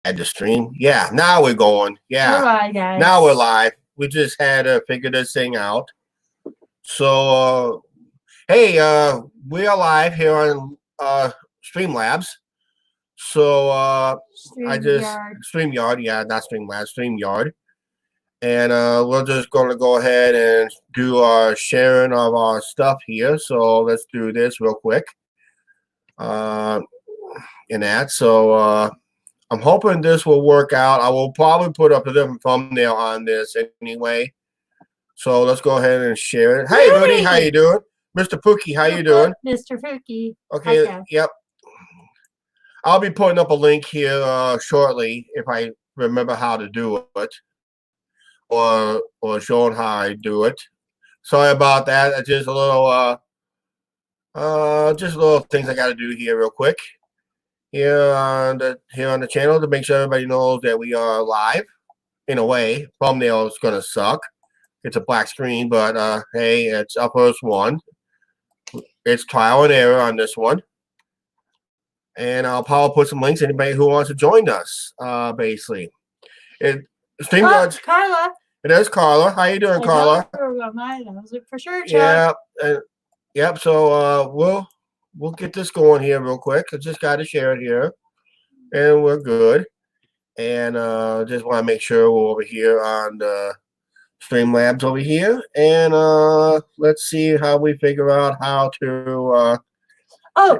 At the stream. Yeah, now we're going. Yeah. All right, guys. Now we're live. We just had to figure this thing out. So, hey, we are live here on Streamlabs. So, StreamYard, yeah, not Streamlabs, StreamYard. And we're just going to go ahead and do our sharing of our stuff here. So, let's do this real quick. So, I'm hoping this will work out. I will probably put up a different thumbnail on this anyway. So let's go ahead and share it. Hey, Rudy, how you doing? Mr. Pookie, how you doing? Mr. Pookie. Okay, yep. I'll be putting up a link here shortly if I remember how to do it, or showing how I do it. Sorry about that. It's just a little things I got to do here real quick. Here on the channel to make sure everybody knows that we are live. In a way, thumbnail is gonna suck. It's a black screen, but hey, it's our first one. It's trial and error on this one, and I'll probably put some links. Anybody who wants to join us, basically. StreamYard. Carla. It is Carla. How you doing, Carla? For sure, Chuck. Yeah. Yep. So we'll get this going here real quick. I just got to share it here, and we're good. And just want to make sure we're over here on the Streamlabs over here. And let's see how we figure out how to.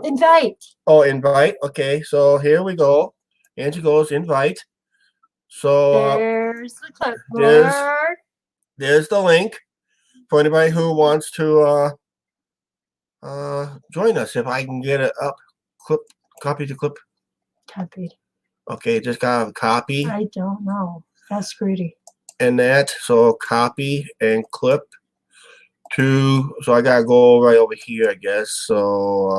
Invite. Oh, invite. Okay, so here we go. Angie goes invite. So there's the clipboard. There's the link for anybody who wants to. Join us if I can get it up. Copy to clip. Copied. Okay, just got a copy. I don't know. That's Rudy. And that, so copy and clip to. So I gotta go right over here, I guess. So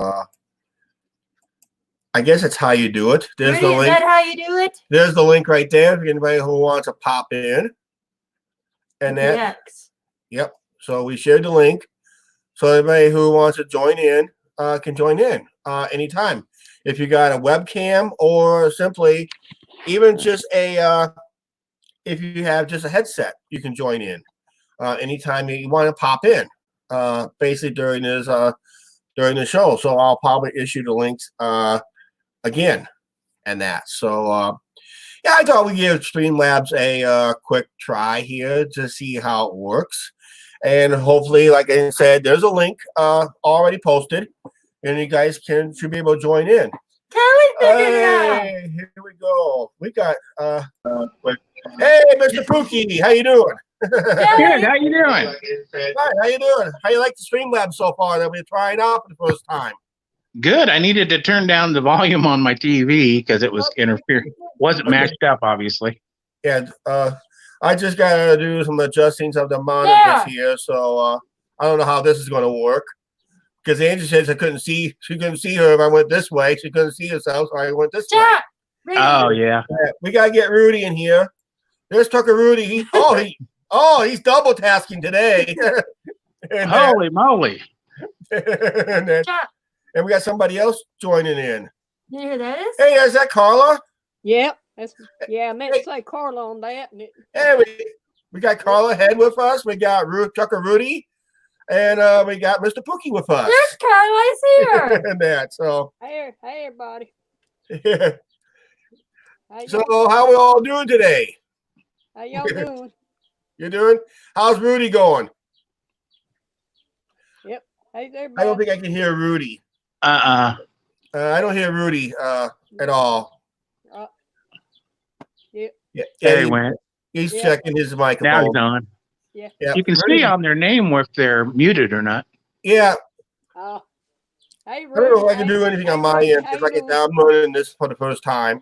I guess that's how you do it. There's Rudy, the link. Is that how you do it? There's the link right there for anybody who wants to pop in. And that. Yes. Yep. So we shared the link. So anybody who wants to join in can join in anytime. If you got a webcam or simply even just if you have just a headset, you can join in anytime you want to pop in. Basically during the show. So I'll probably issue the links again and that. So yeah, I thought we'd give Streamlabs a quick try here to see how it works. And hopefully, like I said, there's a link already posted, and you guys should be able to join in. Hey, here we go. We got hey, Mr. Pookie, how you doing? Good. How you doing? Hi, how you doing? How you like the Streamlabs so far that we're trying out for the first time? Good. I needed to turn down the volume on my TV because it was interfering. Wasn't matched up, obviously. Yeah. I just gotta do some adjustings of the monitors here, so I don't know how this is gonna work. Because Angie says she couldn't see her if I went this way. She couldn't see herself, so I went this way. Oh yeah. We gotta get Rudy in here. There's Tucker Rudy. He's double tasking today. Holy moly! and we got somebody else joining in. You hear that is? Hey, is that Carla? Yep. I meant to say Carla on that. Hey, we got Carla Head with us. We got Tucker Rudy, and we got Mr. Pookie with us. There's Carla. I see her. And that. So. Hey, everybody. So, how we all doing today? How y'all doing? You doing? How's Rudy going? Yep. Hey there, I don't think I can hear Rudy. I don't hear Rudy at all. Yeah. There he went. He's checking his microphone. Now he's on. Yeah. You can see on their name if they're muted or not. Yeah. Hey, I don't know if I can do anything on my end because I'm learning this for the first time.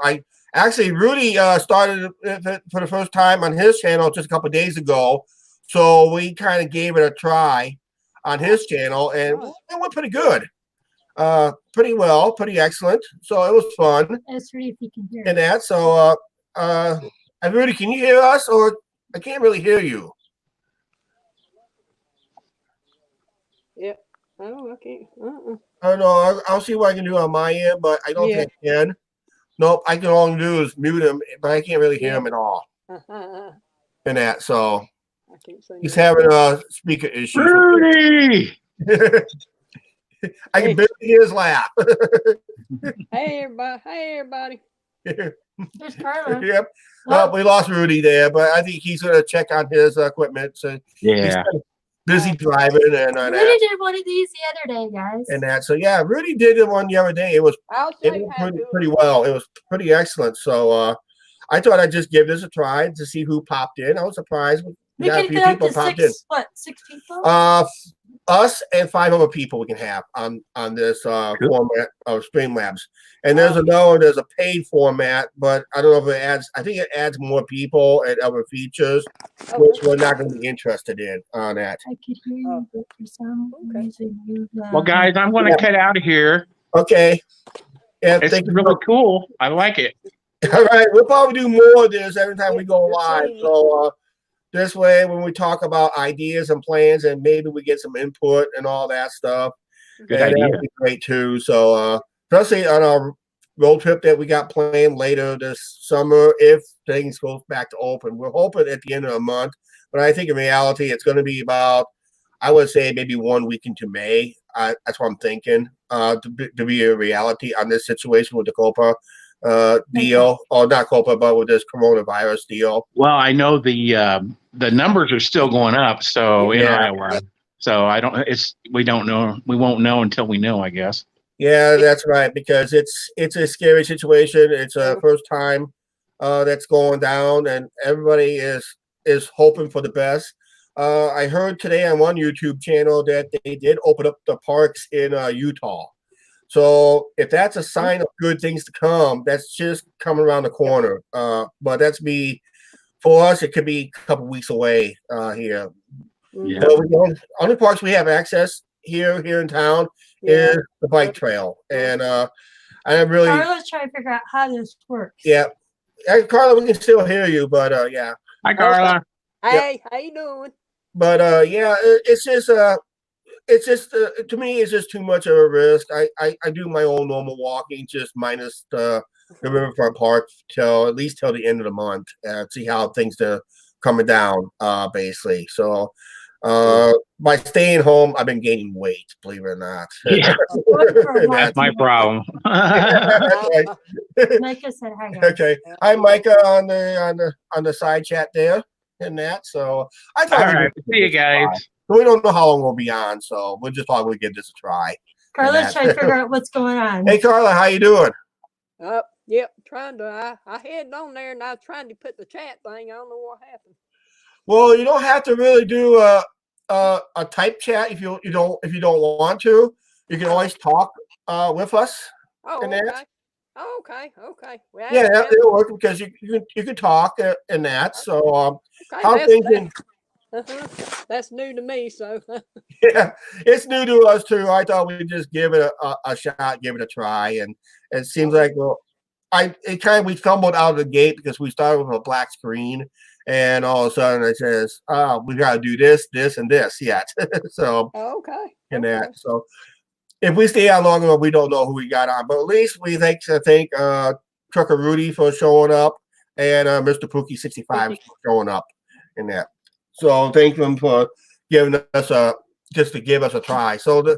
Rudy started it for the first time on his channel just a couple of days ago, so we kind of gave it a try on his channel, and it went pretty good. Pretty well, pretty excellent. So it was fun. Let's see if you can hear. And that. So Rudy, can you hear us, or I can't really hear you? Yep. Oh, okay. I don't know. I'll see what I can do on my end, but I don't think I can. Nope, I can only do is mute him, but I can't really hear him at all. I In that, so can't say he's nothing. having speaker issues. Rudy! I can barely hear his laugh. Hey everybody! Hey everybody! There's Carla. Yep. Well, we lost Rudy there, but I think he's going to check on his equipment. So he's Yeah. kind of busy driving and Rudy did one of these the other day, guys. and that. So yeah, Rudy did the one the other day. It I'll it say went hi to pretty well. It was pretty excellent. So I thought I'd just give this a try to see who popped in. I was surprised. we got a can few get up people to popped six people? in. Us and 5 other people we can have on this Cool. format of Streamlabs. And there's a paid format, but I don't know if it adds. I think it adds more people and other features, which we're not going to be interested in on that. I could hear you, but for some reason you. Well, guys, I'm going to cut out of here. Okay. Yeah, It's thank you. really cool. I like it. All right, we'll probably do more of this every time we go Good live. seeing you. So this way, when we talk about ideas and plans, and maybe we get some input and all that stuff, Good and idea. that would be great too. So especially on our road trip that we got planned later this summer, if things go back to open, we're hoping at the end of the month. But I think in reality, it's going to be about, I would say, maybe 1 week into May. That's what I'm thinking to be a reality on this situation with the Copa deal, or not Copa, but with this coronavirus deal. Well, I know the numbers are still going up. So in Yeah. Iowa, so we don't know. We won't know until we know, I guess. Yeah, that's right, because it's a scary situation. It's a first time that's going down, and everybody is hoping for the best. I heard today on one YouTube channel that they did open up the parks in Utah. So if that's a sign of good things to come, that's just coming around the corner. But that's for us, it could be a couple weeks away here. Yeah. So only parks we have access here in town is the bike trail, and I really Carla's trying to figure out how this works. yeah. Hey, Carla, we can still hear you, but yeah. Hi, Carla. Hey, how you doing? But yeah, it's just to me, it's just too much of a risk. I do my own normal walking, just minus the Riverfront Park at least till the end of the month, see how things are coming down, basically. So by staying home, I've been gaining weight, believe it or not. Yeah. That's my problem. Right. Micah said hi, guys. Okay. Hi, Micah, on the side chat there and that. So I thought All right. See you guys. we don't know how long we'll be on, so we'll just probably give this a try. Carla's trying to figure out what's going on. Hey, Carla, how you doing? Yep, trying to. I headed on there and I was trying to put the chat thing. I don't know what happened. Well, you don't have to really do a type chat if you don't want to. You can always talk with us. Oh, And okay. that? Okay. Well, Yeah, it'll work because you can talk in that. So okay, how things been? That's new to me, so Yeah, it's new to us too. I thought we'd just give it a shot, give it a try, and it seems like we stumbled out of the gate because we started with a black screen, and all of a sudden it says, "Oh, we got to do this, this, and this yet." So okay. and that. So if we stay on long enough, we don't know who we got on, but at least we thank Trucker Rudy for showing up, and Mr. Pookie 65 for showing up in that. So thank them for giving us just to give us a try. So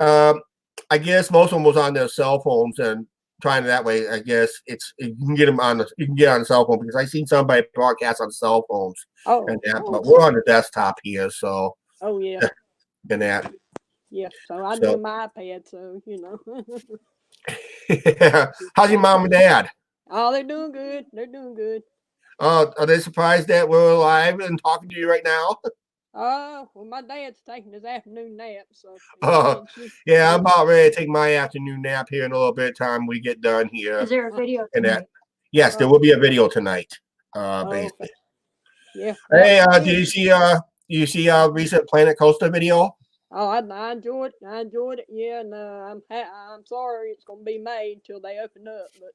I guess most of them was on their cell phones and trying it that way. I guess you can get them on the cell phone, because I seen somebody broadcast on cell phones and that, but we're on the desktop here, so Oh yeah. and that. Yeah. So I do my iPad, so Yeah. How's your mom and dad? Oh, they're doing good. They're doing good. Are they surprised that we're alive and talking to you right now? Oh, well, my dad's taking his afternoon nap, so. Yeah, I'm about ready to take my afternoon nap here in a little bit of time. We get done here. Is there a video And that, tonight? yes, there will be a video tonight. Basically. Okay. Yeah. Hey, do you see our recent Planet Coaster video? Oh, I enjoyed it. I enjoyed it. Yeah, and I'm sorry it's gonna be made till they open up, but.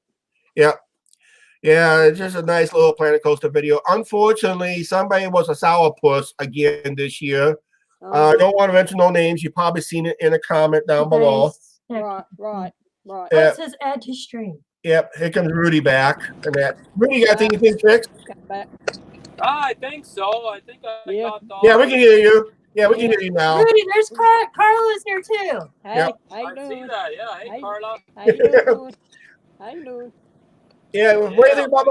Yeah, it's just a nice little Planet Coaster video. Unfortunately, somebody was a sourpuss again this year. I don't want to mention no names. You've probably seen it in a comment down below. Right. Oh, it says add to stream. Yep, here comes Rudy back. And that Rudy got anything fixed? Got back. I think so. I think I Yeah. got all. Yeah, we can hear you. Yeah, we can hear you now. Rudy, there's Carla's here too. Hey, Yep. how you I see doing? that. Yeah. Hey, Hey. Carla. How you doing? How you doing? Yeah, what do you think about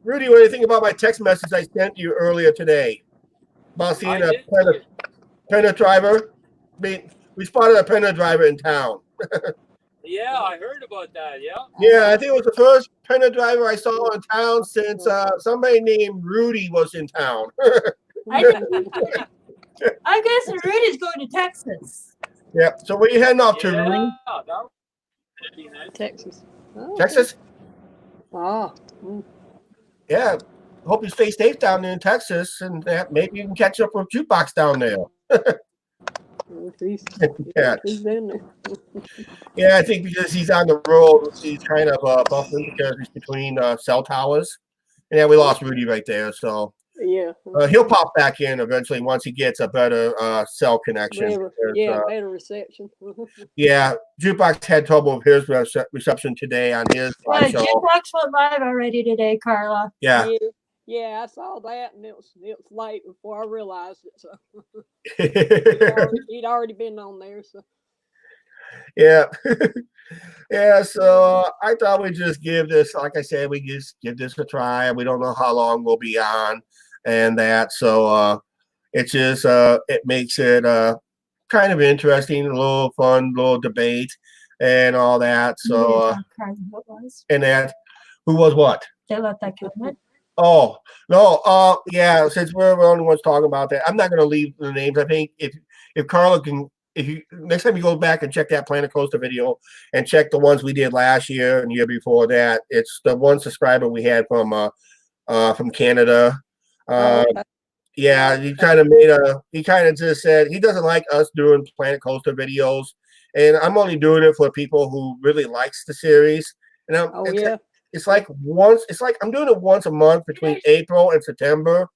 Rudy? What do you think about my text message I sent you earlier today about seeing I a did see it. penna driver? We spotted a penna driver in town. Yeah, I heard about that. Yeah. Yeah, I think it was the first penna driver I saw in town since somebody named Rudy was in town. I guess Rudy's going to Texas. Yeah. So where you heading off to, Rudy? Yeah, that would be nice. Texas. Oh, Texas? Ah. Mm. Yeah. Hope you stay safe down there in Texas, and that maybe you can catch up with Jukebox down there. Yeah. He's down there. Yeah, I think because he's on the road, he's kind of buffering because he's between cell towers. And yeah, we lost Rudy right there. So Yeah. he'll pop back in eventually once he gets a better cell connection. Better reception. Yeah, Jukebox had trouble with his reception today on his live show. Jukebox went live already today, Carla. Yeah. Yeah, I saw that, and it was late before I realized it. So he'd already been on there. So Yeah. Yeah, so I thought we'd just give this, like I said, we just give this a try. We don't know how long we'll be on and that. So it just it makes it kind of interesting, a little fun, little debate and all that. So and that who was what? They let that comment. Oh no, yeah, since we're the only ones talking about that, I'm not gonna leave the names. I think if Carla can, if you next time you go back and check that Planet Coaster video and check the ones we did last year and year before that, it's the one subscriber we had from Canada. Yeah, he kind of just said he doesn't like us doing Planet Coaster videos, and I'm only doing it for people who really likes the series. And it's like I'm doing it once a month between April and September.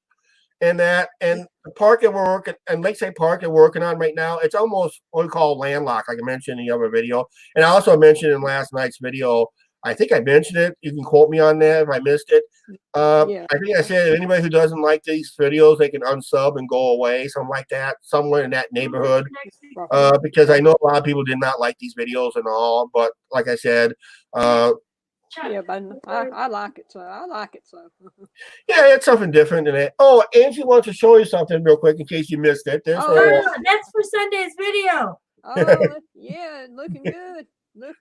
And the park that we're working and Lakeside Park that we're working on right now, it's almost what we call landlocked, like I mentioned in the other video. And I also mentioned in last night's video, I think I mentioned it. You can quote me on that if I missed it. I think I said anybody who doesn't like these videos, they can unsub and go away, something like that, somewhere in that neighborhood. Because I know a lot of people did not like these videos and all, but like I said, yeah, but I like it so. I like it so. Yeah, it's something different than that. Oh, Angie wants to show you something real quick in case you missed it. That's for Sunday's video. Oh, yeah, looking good.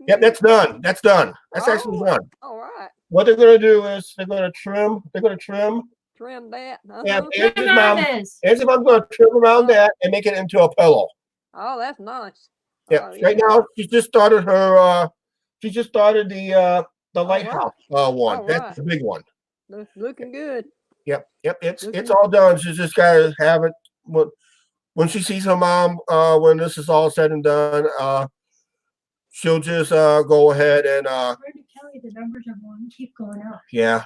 Yep, that's done. That's done. That's actually done. All right. What they're gonna do is they're gonna trim that. Yeah, Angie's mom's gonna trim around that and make it into a pillow. Oh, that's nice. Yeah, right now she just started her the lighthouse one. That's the big one. Looking good. Yep. It's all done. She's just gotta have it when she sees her mom, when this is all said and done, she'll just go ahead and Kelly, the numbers are going to keep going up. Yeah.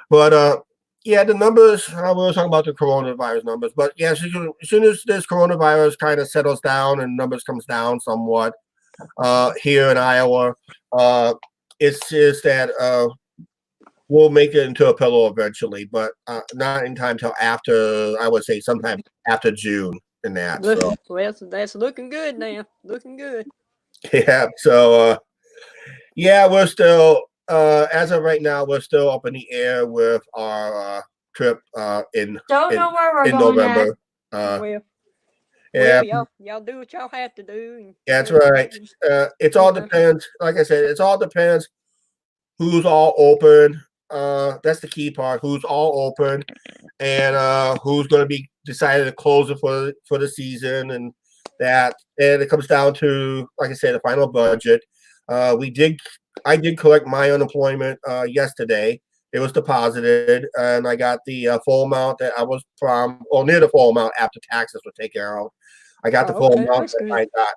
But yeah, the numbers, we were talking about the coronavirus numbers, but yeah, as soon as this coronavirus kind of settles down and numbers comes down somewhat here in Iowa, it's just that we'll make it into a pillow eventually, but not in time till after, I would say sometime after June and that. So. Well, that's looking good now. Looking good. Yeah. So, yeah, we're still, as of right now, we're still up in the air with our trip in November. Yeah, y'all do what y'all have to do. That's right. It all depends. Like I said, it all depends who's all open. That's the key part. Who's all open, and who's going to be decided to close it for the season, and that. And it comes down to, like I said, the final budget. I did collect my unemployment yesterday. It was deposited, and I got the full amount that I was from, or near the full amount after taxes were taken out. I got the full amount that I got.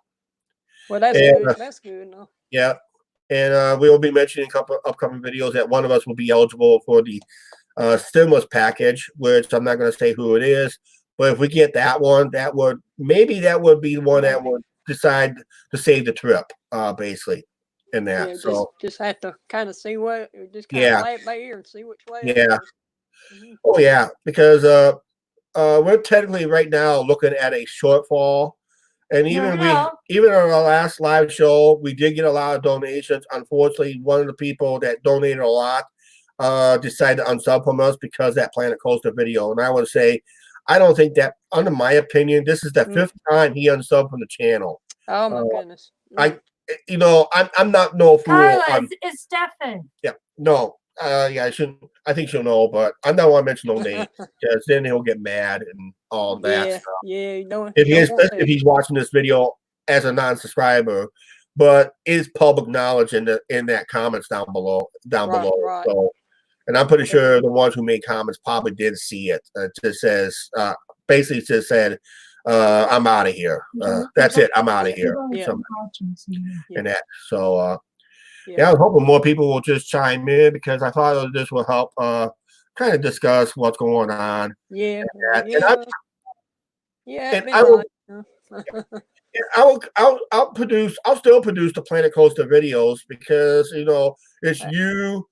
Well, that's good. That's good. No. Yeah. And we will be mentioning a couple upcoming videos that one of us will be eligible for the stimulus package, which I'm not going to say who it is. But if we get that one, that would be the one that would decide to save the trip, basically. in that. Yeah, So just have to kind of see what, just kind yeah, of lay it bare and see which way it yeah. goes. Mhm. Oh yeah, because we're technically right now looking at a shortfall. And No. even on our last live show, we did get a lot of donations. Unfortunately, one of the people that donated a lot decided to unsub from us because of that Planet Coaster video. And I would say, I don't think that, under my opinion, this is the Mm. fifth time he unsubbed from the channel. Oh my Uh, goodness. I, I'm not no fool. Carla, I'm, it's Stefan. yeah, no, yeah, I shouldn't. I think she'll know, but I don't want to mention no name because then he'll get mad and all that Yeah, stuff. yeah, you don't If want if he's watching this video as a non-subscriber, but it's public knowledge in that comments down below. Right. So, and I'm pretty sure the ones who made comments probably did see it. It just says basically just said, "I'm out of here. That's it. I'm out of here." Yeah. Something Yeah. and that. So, Yeah. yeah, I was hoping more people will just chime in because I thought this will help kind of discuss what's going on. Yeah. And Yeah. Yeah, it'd and be I will. nice. Yeah, I'll still produce the Planet Coaster videos because it's you,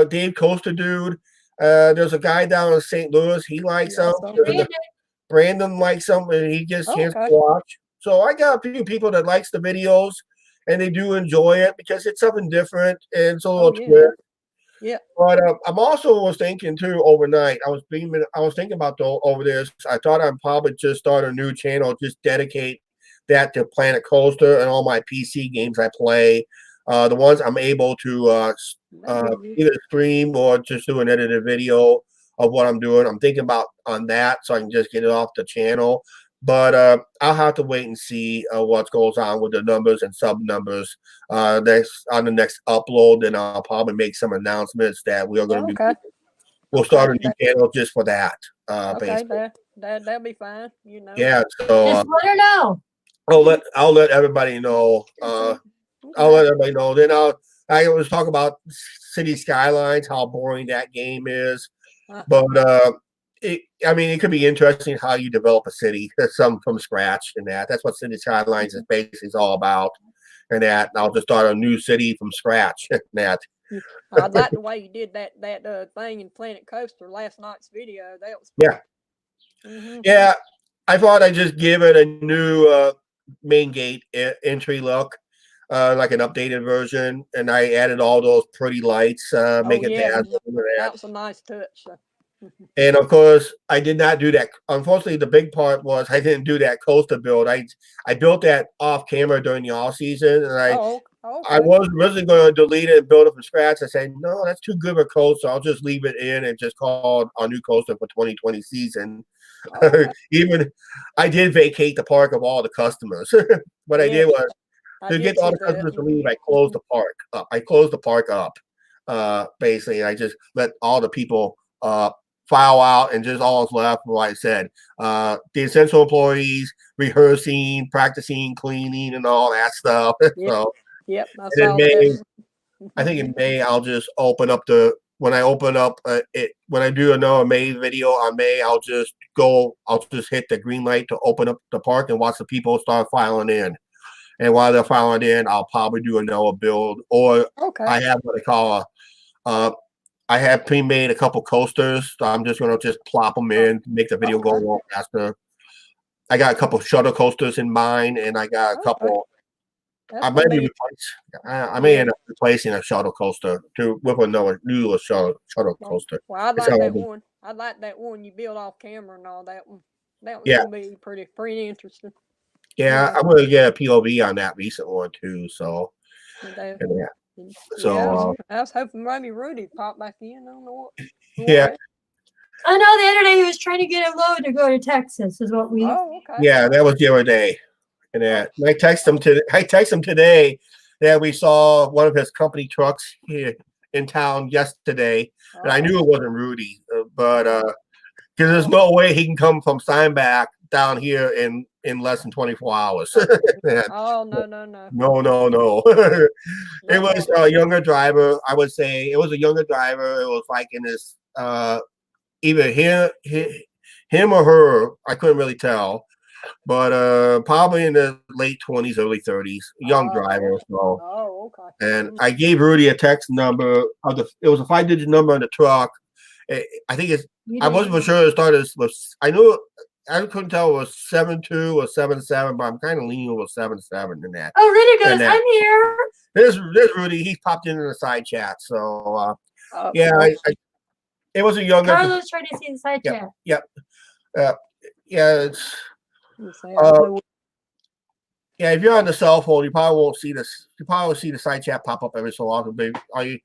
Dave Coaster Dude. There's a guy down in St. Louis. He likes them. Brandon likes them, and he gets a chance to watch. So I got a few people that likes the videos, and they do enjoy it because it's something different and it's a little twist. Yeah. But I'm also was thinking too overnight. I was thinking about over this. I thought I'd probably just start a new channel, just dedicate that to Planet Coaster and all my PC games I play. The ones I'm able to either stream or just do an edited video of what I'm doing. I'm thinking about on that so I can just get it off the channel. But I'll have to wait and see what goes on with the numbers and sub numbers next on the next upload. Then I'll probably make some announcements that we are going to do. We'll start a new channel just for that. Okay, that'll be fine. Yeah. So just let her know. I'll let everybody know. I'll let everybody know. Then I was talking about City Skylines, how boring that game is, but it could be interesting how you develop a city from scratch and that's what City Skylines is basically all about. And that I'll just start a new city from scratch. That I like the way you did that thing in Planet Coaster last night's video. That was cool. Yeah. I thought I'd just give it a new main gate entry look, like an updated version, and I added all those pretty lights, make it dazzling. That was a nice touch. And of course, I did not do that. Unfortunately, the big part was I didn't do that coaster build. I built that off camera during the off season, and I was originally going to delete it and build it from scratch. I said, no, that's too good of a coaster. I'll just leave it in and just call it our new coaster for 2020 season. Even I did vacate the park of all the customers. What I did was to get all the customers to leave. I closed the park up. Basically, I just let all the people file out, and just all is left, like I said, the essential employees rehearsing, practicing, cleaning, and all that stuff. So, I think in May I'll just open up when I do another May video on May, I'll just hit the green light to open up the park and watch the people start filing in. And while they're filing in, I'll probably do another build, or I have what I call I have pre-made a couple coasters, so I'm just going to just plop them in, make the video go a little faster. I got a couple shuttle coasters in mind, and I got a couple. I may end up replacing a shuttle coaster with another new shuttle coaster. Well, I like that one. I like that one you build off camera and all that one. That one's gonna be pretty interesting. Yeah, I'm going to get a POV on that recent one too. So, I was hoping maybe Rudy popped back in. I don't know what. Yeah. I know the other day he was trying to get a load to go to Texas, is what we. Oh, okay. Yeah, that was the other day. And I texted him today that we saw one of his company trucks here in town yesterday, and I knew it wasn't Rudy, but because there's no way he can come from Steinbach down here in less than 24 hours. Oh no. No. It was a younger driver. I would say it was a younger driver. It was like in this either him or her. I couldn't really tell. but probably in the late 20s, early 30s, young Oh, driver. So, Oh, okay. and I gave Rudy a text number of it was a 5-digit number on the truck. I think it's. You I wasn't for didn't. sure it started with. I knew. I couldn't tell it was 72 or 77, but I'm kind of leaning over 77 in that. Oh, Rudy goes, And then- I'm here. There's Rudy. He's popped into the side chat. So yeah, Oh, it was a younger. Carlos trying to see the side chat. Yeah, it's. let's see, I know- Yeah, if you're on the cell phone, you probably won't see this. You probably will see the side chat pop up every so often, maybe,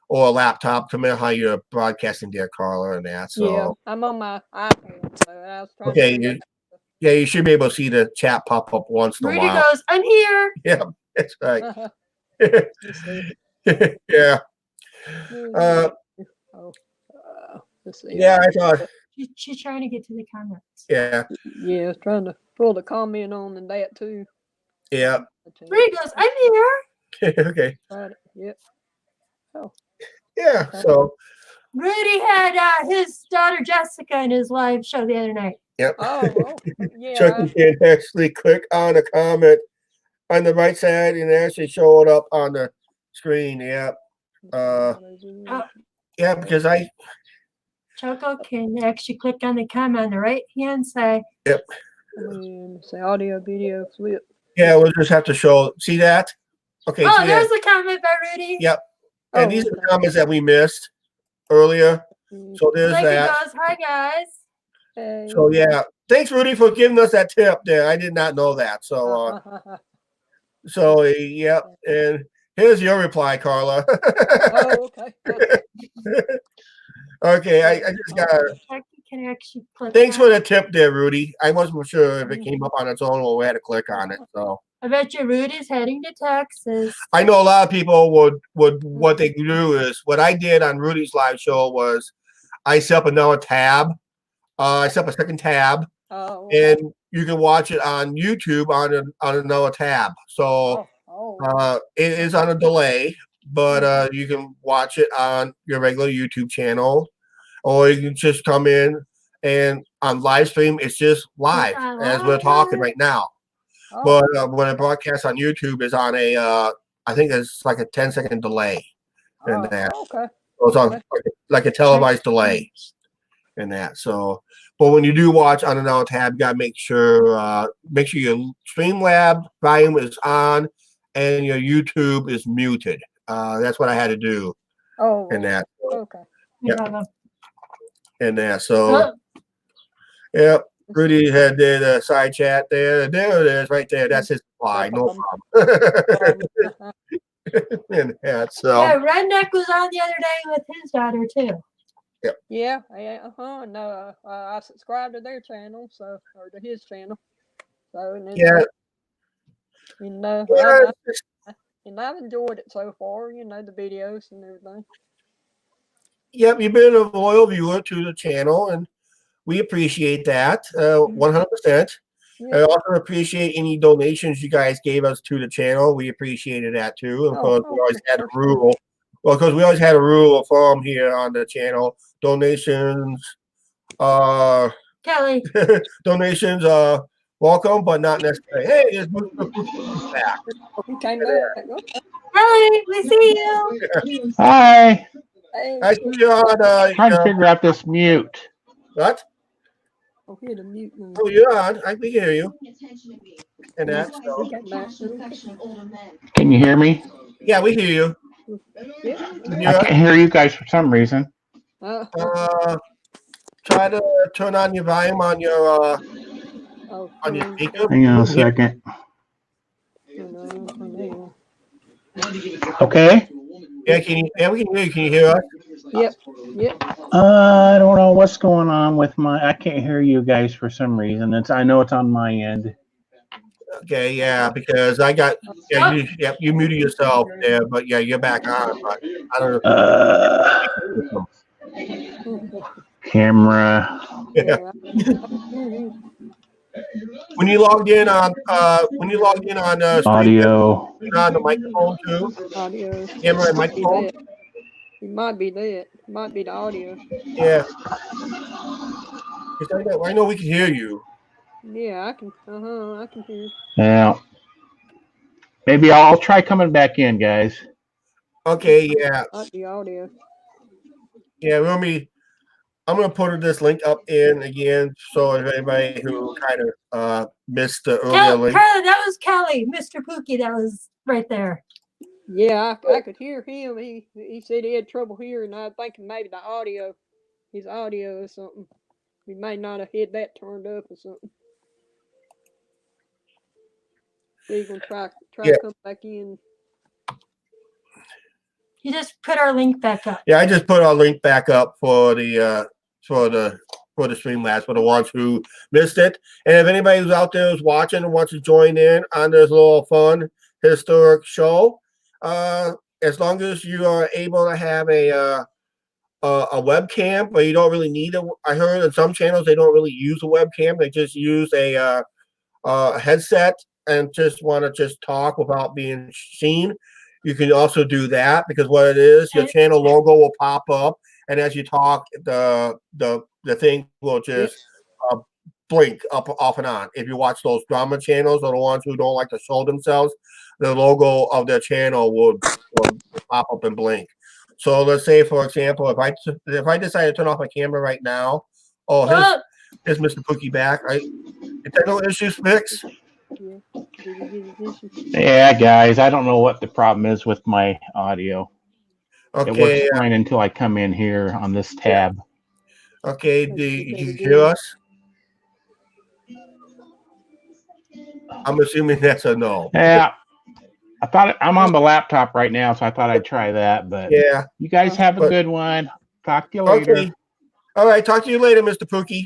or a laptop. Come in how you're broadcasting there, Carla, and that. So yeah, I'm on my iPad, so I was trying okay, to figure you should be able to see the chat pop up once in a Rudy while. goes, I'm here. Yeah, that's right. out. Let's see. Yeah, Let's see. yeah. I thought. She's trying to get to the comments. Yeah, Yeah, I was trying to pull the comment on and that too. yeah. Rudy goes, I'm here. Okay. Got it. Yep. Yeah. So Rudy had his daughter Jessica in his live show the other night. yep. Oh, yeah. Chuck, you can actually click on a comment on the right side and actually show it up on the screen. Yeah. Yeah, because Choco can actually click on the comment on the right hand side. Say audio, video, flip. we'll just have to show. See that? Okay. Oh, see there's that? a comment by Rudy. Yep. And Oh, these are okay. the comments that we missed earlier. Mm, So there's Like that. he goes, hi guys. hey. So yeah, thanks Rudy for giving us that tip there. I did not know that. So yeah, and here's your reply, Carla. Oh, okay. Okay, I just got. Chucky can actually click. Thanks on for it. the tip there, Rudy. I wasn't sure if it came up on its own or we had to click on it. So I bet you Rudy's heading to Texas. I know a lot of people would what they do is what I did on Rudy's live show was I set up another tab. I set up a second tab, Oh, and you can watch it on YouTube on another tab. So it is on a delay, but you can watch it on your regular YouTube channel, or you can just come in and on live stream. It's just live as we're talking right now. But when I broadcast on YouTube, is on a I think it's like a 10-second delay in that. Okay. So it's on like a televised delay in that. So, but when you do watch on another tab, you gotta make sure your Streamlab volume is on and your YouTube is muted. That's what I had to do Oh, in that. okay. Yep. In that. So, yeah. Rudy had the side chat there. There it is, right there. That's his reply. No problem. In that. So. Yeah, Redneck was on the other day with his daughter too. Yeah. No, I subscribed to their channel, or to his channel. So, and then, Yeah. and I've enjoyed it so far. The videos and everything. Yep, you've been a loyal viewer to the channel, and we appreciate that 100%. Yeah. I also appreciate any donations you guys gave us to the channel. We appreciated that too. And of course, we always had a rule. Well, because we always had a rule of thumb here on the channel: donations, Kelly. donations are welcome, but not necessary. Hey, there's back. He came back. Okay. Kelly, we see you. Hi. Hey. I see you on. Trying to figure out this mute. What? Oh, hit a mute. Oh, you're on. I can hear you. And that. So. Can you hear me? Yeah, we hear you. Yeah. I can't hear you guys for some reason. Try to turn on your volume on your speaker. Hang on a second. Okay. Yeah, we can hear you. Can you hear us? Yep. I don't know what's going on with my. I can't hear you guys for some reason. I know it's on my end. Okay, yeah, because I got you muted yourself there, but yeah, you're back on. But I don't know. Camera. Yeah. When you logged in on Audio. you're on the microphone too. Audio. Camera and microphone. It might be that. It might be the audio. Yeah. I know we can hear you. Yeah, I can. I can hear. Yeah. Maybe I'll try coming back in, guys. Okay, yeah, Like the audio. yeah. I'm gonna put this link up in again, so if anybody who kind of missed the earlier link. Carla, that was Kelly, Mr. Pookie. That was right there. Yeah, I could hear him. He said he had trouble hearing. I was thinking maybe the audio, his audio or something. We may not have had that turned up or something. So you gonna try Yeah. to come back in. You just put our link back up. Yeah, I just put our link back up for the Streamlabs for the ones who missed it. And if anybody who's out there who's watching and wants to join in on this little fun historic show, as long as you are able to have a webcam, but you don't really need a. I heard in some channels they don't really use a webcam; they just use a headset and just want to just talk without being seen. You can also do that because what it is, your channel logo will pop up, and as you talk, the thing will just blink up off and on. If you watch those drama channels or the ones who don't like to show themselves, the logo of their channel will pop up and blink. So let's say, for example, if I decide to turn off my camera right now, here's Mr. Pookie back. Right? Technical issues fixed. Yeah, guys, I don't know what the problem is with my audio. Okay. It works fine until I come in here on this tab. Okay, do you hear us? I'm assuming that's a no. Yeah. I'm on the laptop right now, so I thought I'd try that. But yeah, you guys have a good one. Talk to you later. Okay. All right, talk to you later, Mr. Pookie.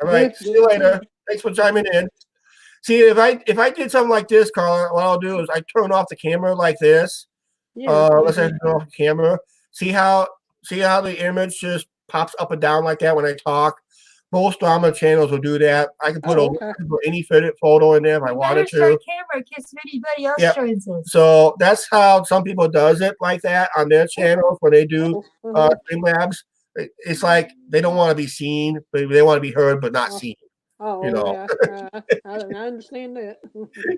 All right, see you later. Thanks for chiming in. See, if I did something like this, Carla, what I'll do is I turn off the camera like this. Let's say I turn off the camera. See how the image just pops up and down like that when I talk. Most drama channels will do that. I can put any photo in there if I wanted to. Camera in case anybody else joins us. So that's how some people does it like that on their channels when they do Streamlabs. It's like they don't want to be seen, but they want to be heard but not seen. Oh, you know. Yeah. I understand that.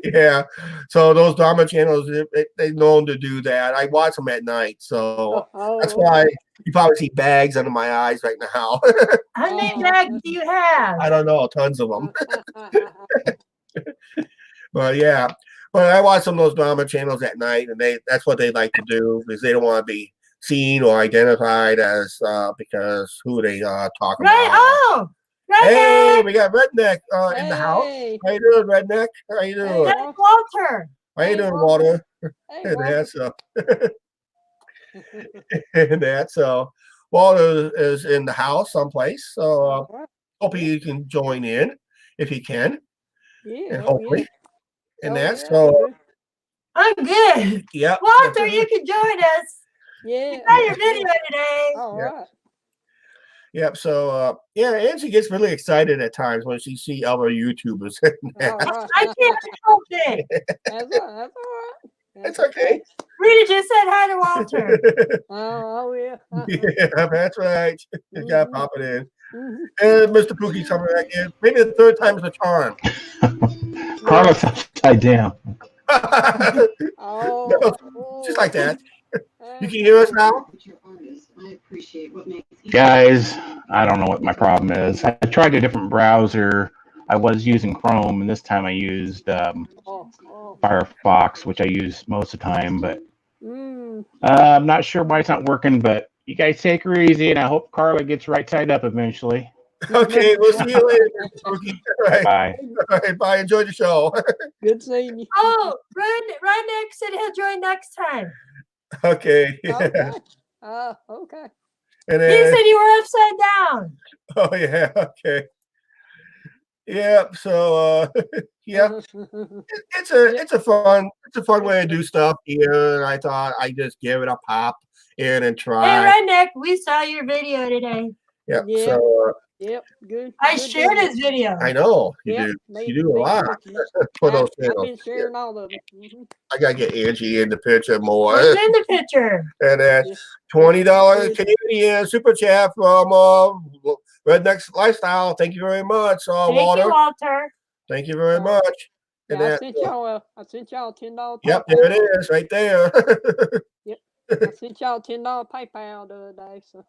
Yeah. So those drama channels, they're known to do that. I watch them at night, so that's why you probably see bags under my eyes right now. How many bags do you have? I don't know, tons of them. But yeah, but I watch some of those drama channels at night, and that's what they like to do because they don't want to be seen or identified as because who they talk about. Oh, Redneck. Hey, we got Redneck in the house. How you doing, Redneck? How you doing? Hey, Walter. How you doing, Walter? Hey, And that's so Walter is in the house someplace. So hope he can join in if he can. Yeah. And hopefully. And that's yeah, so I'm good. Yep. Walter, you can join us. Yeah. We got your video today. All right. Yep. So yeah, Angie gets really excited at times when she sees other YouTubers. Right. I can't help it. That's all right. It's okay. Rita just said hi to Walter. Oh yeah. Yeah, that's right. You gotta pop it in. And Mr. Pookie's coming back in. Maybe the third time's the charm. Carlos upside down. Just like that. You can hear us now? Guys, I don't know what my problem is. I tried a different browser. I was using Chrome, and this time I used Firefox, which I use most of the time, but I'm not sure why it's not working, but you guys take her easy, and I hope Carla gets right side up eventually. Okay, we'll see you later, Mr. Pookie. All right. Bye. All right, bye. Enjoy the show. Good seeing you. Oh, Redneck said he'll join next time. Okay. Yeah. Okay. Okay. And He then, said you were upside down. oh yeah, okay. Yeah, so yeah. It's a fun way to do stuff here. And I thought I'd just give it a pop in and try. Hey Redneck, we saw your video today. Yep. Yeah. So Yep. Good. I good shared video. his video. I know you Yep, do. You do a lot for those I've channels. been sharing all of them. I gotta get Angie in the picture more. Who's in the picture? And then $20 Canadian super chat from Redneck's Lifestyle. Thank you very much, Thank Walter. you, Walter. Thank you very much. And Yeah, that, I sent y'all $10 yep, PayPal. there it is, right there. Yep. I sent y'all $10 PayPal the other day. So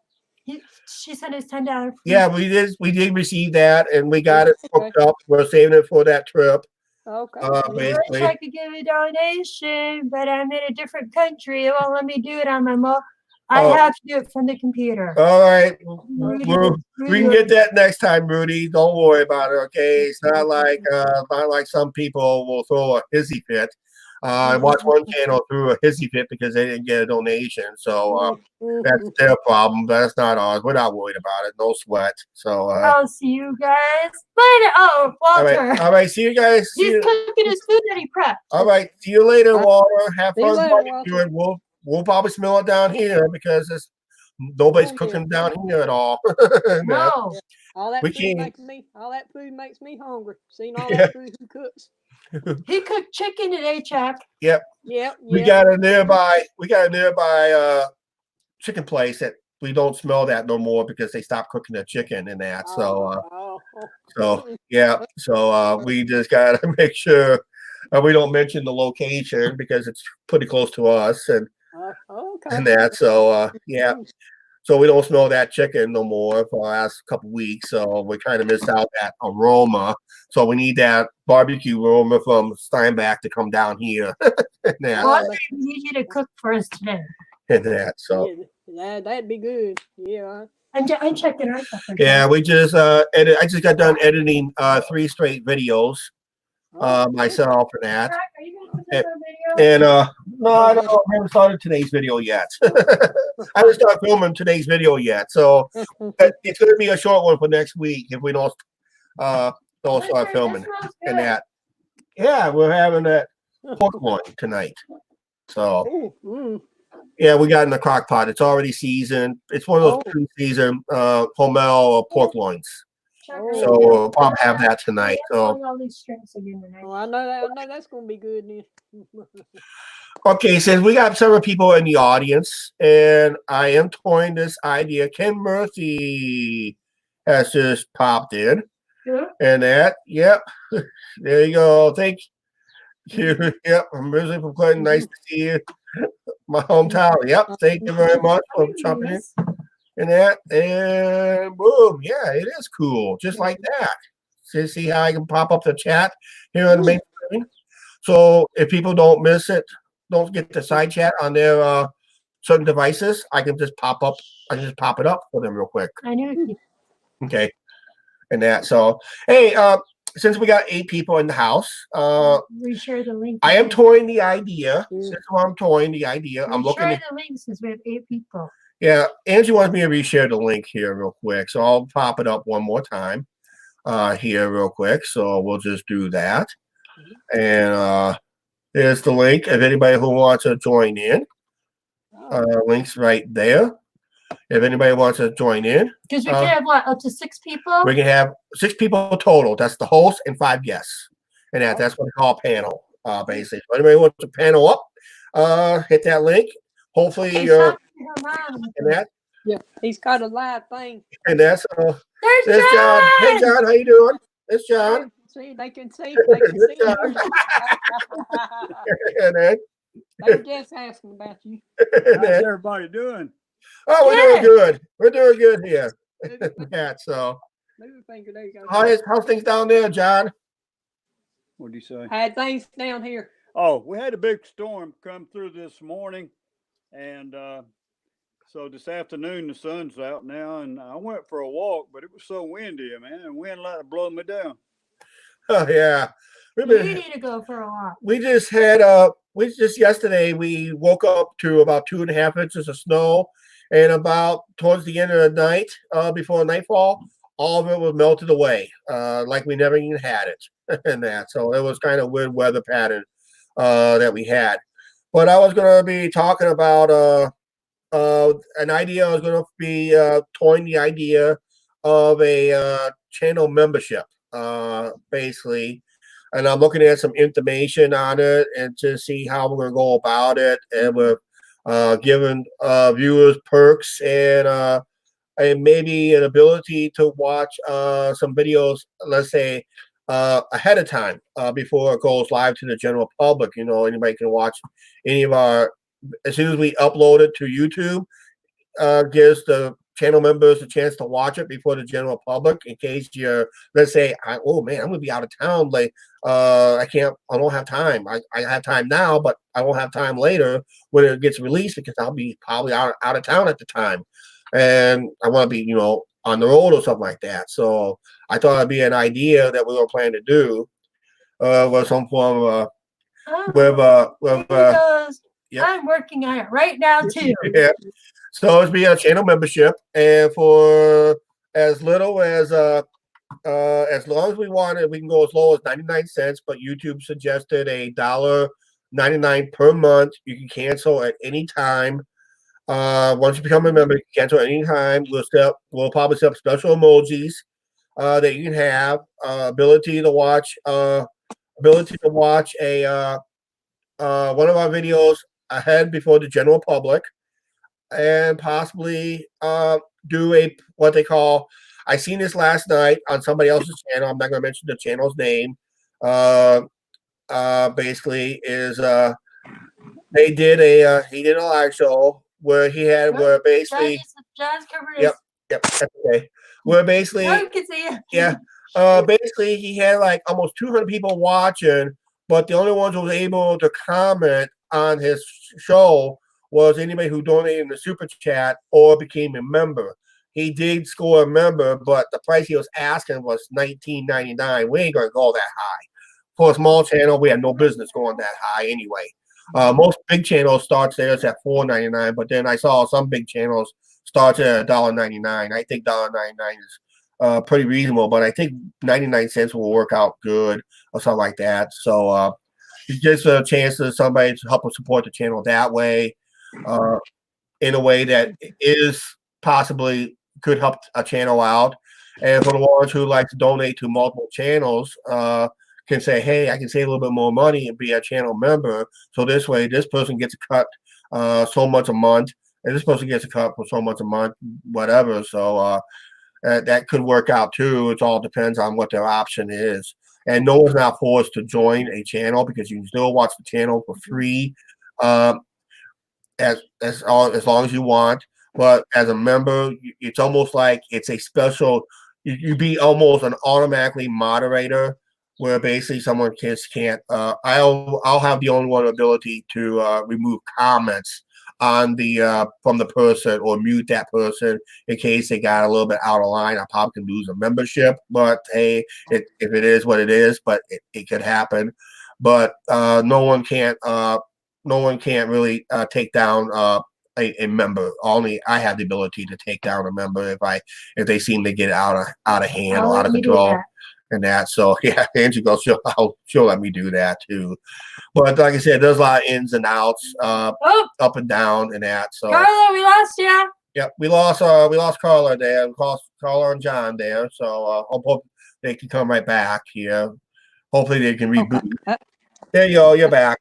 She sent us $10. Yeah, we did receive that, and we got it Okay. hooked up. We're saving it for that trip. Okay. I wish Basically. I could give a donation, but I'm in a different country. It won't let me do it on my mobile. I Oh. have to do it from the computer. All right, Rudy, we can get that next time, Rudy. Don't worry about it. Okay, it's not like some people will throw a hissy fit. I watched one channel threw a hissy fit because they didn't get a donation. So that's their problem. That's not ours. We're not worried about it. No sweat. So I'll see you guys later. Oh, Walter. all right. See you guys. See He's you. cooking his food that he prepped. All right. See you later, Walter. Have See you fun later, barbecuing. We'll probably smell it down here because nobody's Oh, yeah. cooking down here at all. No. All that We food can't- all that food makes me hungry. Seeing all Yeah. that food he cooks. He cooked chicken today, Chuck. Yep. We got a nearby chicken place that we don't smell that no more because they stopped cooking the chicken and that. So we just gotta make sure we don't mention the location because it's pretty close to us and okay. that. So so we don't smell that chicken no more for the last couple weeks. So we kind of missed out that aroma. So we need that barbecue aroma from Steinbach to come down here. and that. Well, I need you to cook for us today. And that. So Yeah, that'd be good. Yeah. I'm checking our stuff. yeah, we just edit. I just got done editing 3 straight videos myself for that. Chuck, are you gonna put this on video? And no, I haven't started today's video yet. I haven't started filming today's video yet, so it's going to be a short one for next week if we don't start filming and that. Yeah, we're having that pork loin tonight. So yeah, we got in the crock pot. It's already seasoned. It's one of those pre-seasoned Hormel pork loins. So we'll probably have that tonight. So all these shrimps again tonight. I know that's gonna be good then. okay, since we got several people in the audience, and I am toying this idea. Ken Murphy has just popped in, and that, yep, there you go. Thank you. Yep, I'm originally from Clinton. Nice to see you, my hometown. Yep, thank you very much for jumping in. And that, and boom, yeah, it is cool, just like that. So see how I can pop up the chat here on the main screen. So if people don't miss it, don't get the side chat on their certain devices, I can just pop it up for them real quick. I knew. Okay, and that. So hey, since we got 8 people in the house, Reshare the link. I am toying the idea. This is why I'm toying the idea. I'm looking Reshare at the link since we have 8 people. Yeah, Angie wants me to reshare the link here real quick, so I'll pop it up one more time here real quick. So we'll just do that, and here's the link. If anybody who wants to join in, links right there. If anybody wants to join in, because we can have what, up to 6 people. we can have 6 people total. That's the host and 5 guests, and that's what we call a panel. Basically, so anybody wants to panel up, hit that link. Hopefully, you're. And that, yeah, he's got a live thing. And that's there's John. Hey John, how you doing? It's John. See, they can see. They can see. And then, They were just asking about you. and How's then, everybody doing? oh, we're doing good. We're doing good here. Yeah. So, Move a finger. There you go. how's things down there, John? What do you say? I had things down here. Oh, we had a big storm come through this morning, and so this afternoon the sun's out now, and I went for a walk, but it was so windy, man, and wind like to blow me down. Oh yeah, You need to go for a walk. we just had yesterday we woke up to about 2.5 inches of snow, and about towards the end of the night, before nightfall, all of it was melted away, like we never even had it, and that. So it was kind of weird weather pattern that we had. But I was going to be talking about an idea. I was going to be toying the idea of a channel membership, basically. And I'm looking at some information on it and to see how we're going to go about it. And we're giving viewers perks and and maybe an ability to watch some videos, let's say, ahead of time before it goes live to the general public. You know, anybody can watch any of our, as soon as we upload it to YouTube, gives the channel members a chance to watch it before the general public in case you're, let's say, oh man, I'm gonna be out of town, like I don't have time. I have time now, but I won't have time later when it gets released because I'll be probably out of town at the time, and I want to be, you know, on the road or something like that. So I thought it'd be an idea that we were planning to do with some form of yep. I'm working on it right now too. Yeah. So it's be a channel membership, and for as little as long as we want it, we can go as low as 99 cents. But YouTube suggested $1.99 per month. You can cancel at any time. Once you become a member, you can cancel at any time. We'll probably set up special emojis that you can have. Ability to watch a one of our videos ahead before the general public. And possibly do what they call, I seen this last night on somebody else's channel. I'm not going to mention the channel's name. Basically is he did a live show where he had basically John's covered yep, that's okay. Where basically basically he had like almost 200 people watching, but the only ones who was able to comment on his show was anybody who donated in the super chat or became a member. He did score a member, but the price he was asking was $19.99. We ain't gonna go that high. For a small channel, we have no business going that high anyway. Most big channels starts there at $4.99, but then I saw some big channels starts at $1.99. I think $1.99 is pretty reasonable, but I think 99 cents will work out good or something like that. So it gives a chance to somebody to help us support the channel that way. In a way that is possibly could help a channel out, and for the ones who like to donate to multiple channels, can say, hey, I can save a little bit more money and be a channel member. So this way, this person gets a cut so much a month, and this person gets a cut for so much a month, whatever. So that could work out too. It all depends on what their option is, and no one's not forced to join a channel because you can still watch the channel for free. As long as you want, but as a member, it's almost like it's a special. You be almost an automatically moderator, where basically someone just can't. I'll have the only one ability to remove comments on the from the person or mute that person in case they got a little bit out of line. I probably can lose a membership, but hey, if it is what it is, but it could happen. But no one can't really take down a member. Only I have the ability to take down a member if they seem to get out of hand or out of control and that. So yeah, Angie goes, she'll let me do that too. But like I said, there's a lot of ins and outs, up and down and that. So Carla, we lost you. Yep, we lost Carla there. We lost Carla and John there. So hope they can come right back here. Hopefully they can reboot. Okay. There you go. You're back.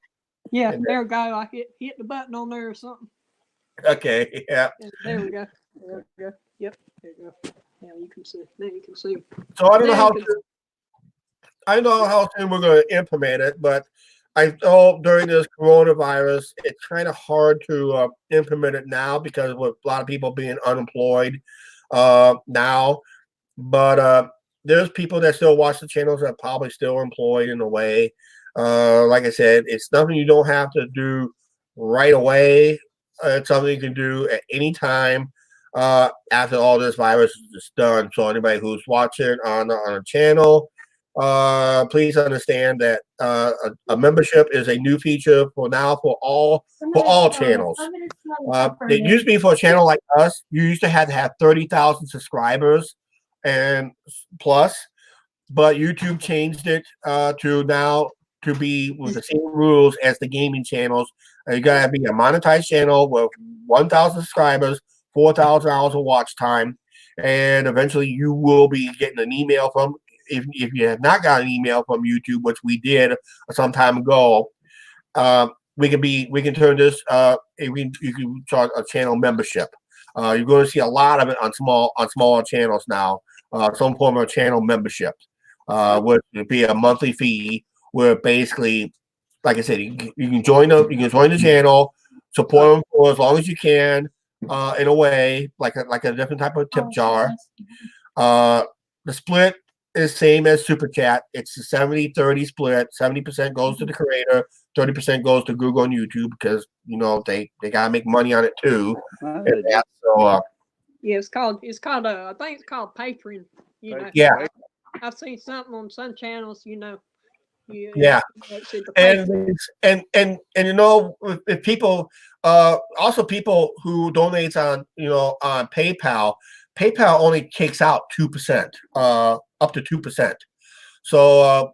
Yeah, there we go. I hit the button on there or something. Okay, yeah. There we go. There we go. Yep, there you go. Now you can see. Now you can see. So I don't know how soon we're going to implement it, but I know during this coronavirus, it's kind of hard to implement it now because with a lot of people being unemployed now. But there's people that still watch the channels that are probably still employed in a way. Like I said, it's nothing you don't have to do right away. It's something you can do at any time after all this virus is done. So anybody who's watching on a channel, please understand that a membership is a new feature for all channels. It used to be for a channel like us, you used to have 30,000 subscribers and plus, but YouTube changed it to now to be with the same rules as the gaming channels. You gotta be a monetized channel with 1,000 subscribers, 4,000 hours of watch time, and eventually you will be getting an email from. If you have not got an email from YouTube, which we did some time ago, we can turn this. You can charge a channel membership. You're going to see a lot of it on smaller channels now. Some form of channel membership, which would be a monthly fee, where basically, like I said, you can join the channel, support them for as long as you can, in a way like a different type of tip jar. The split is same as Super Chat. It's a 70-30 split. 70% goes to the creator, 30% goes to Google and YouTube, because they gotta make money on it too. So yeah, it's called I think it's called Patreon. Yeah. I've seen something on some channels. Yeah. It's the and if people also people who donates on on PayPal only takes out 2%, up to 2%. So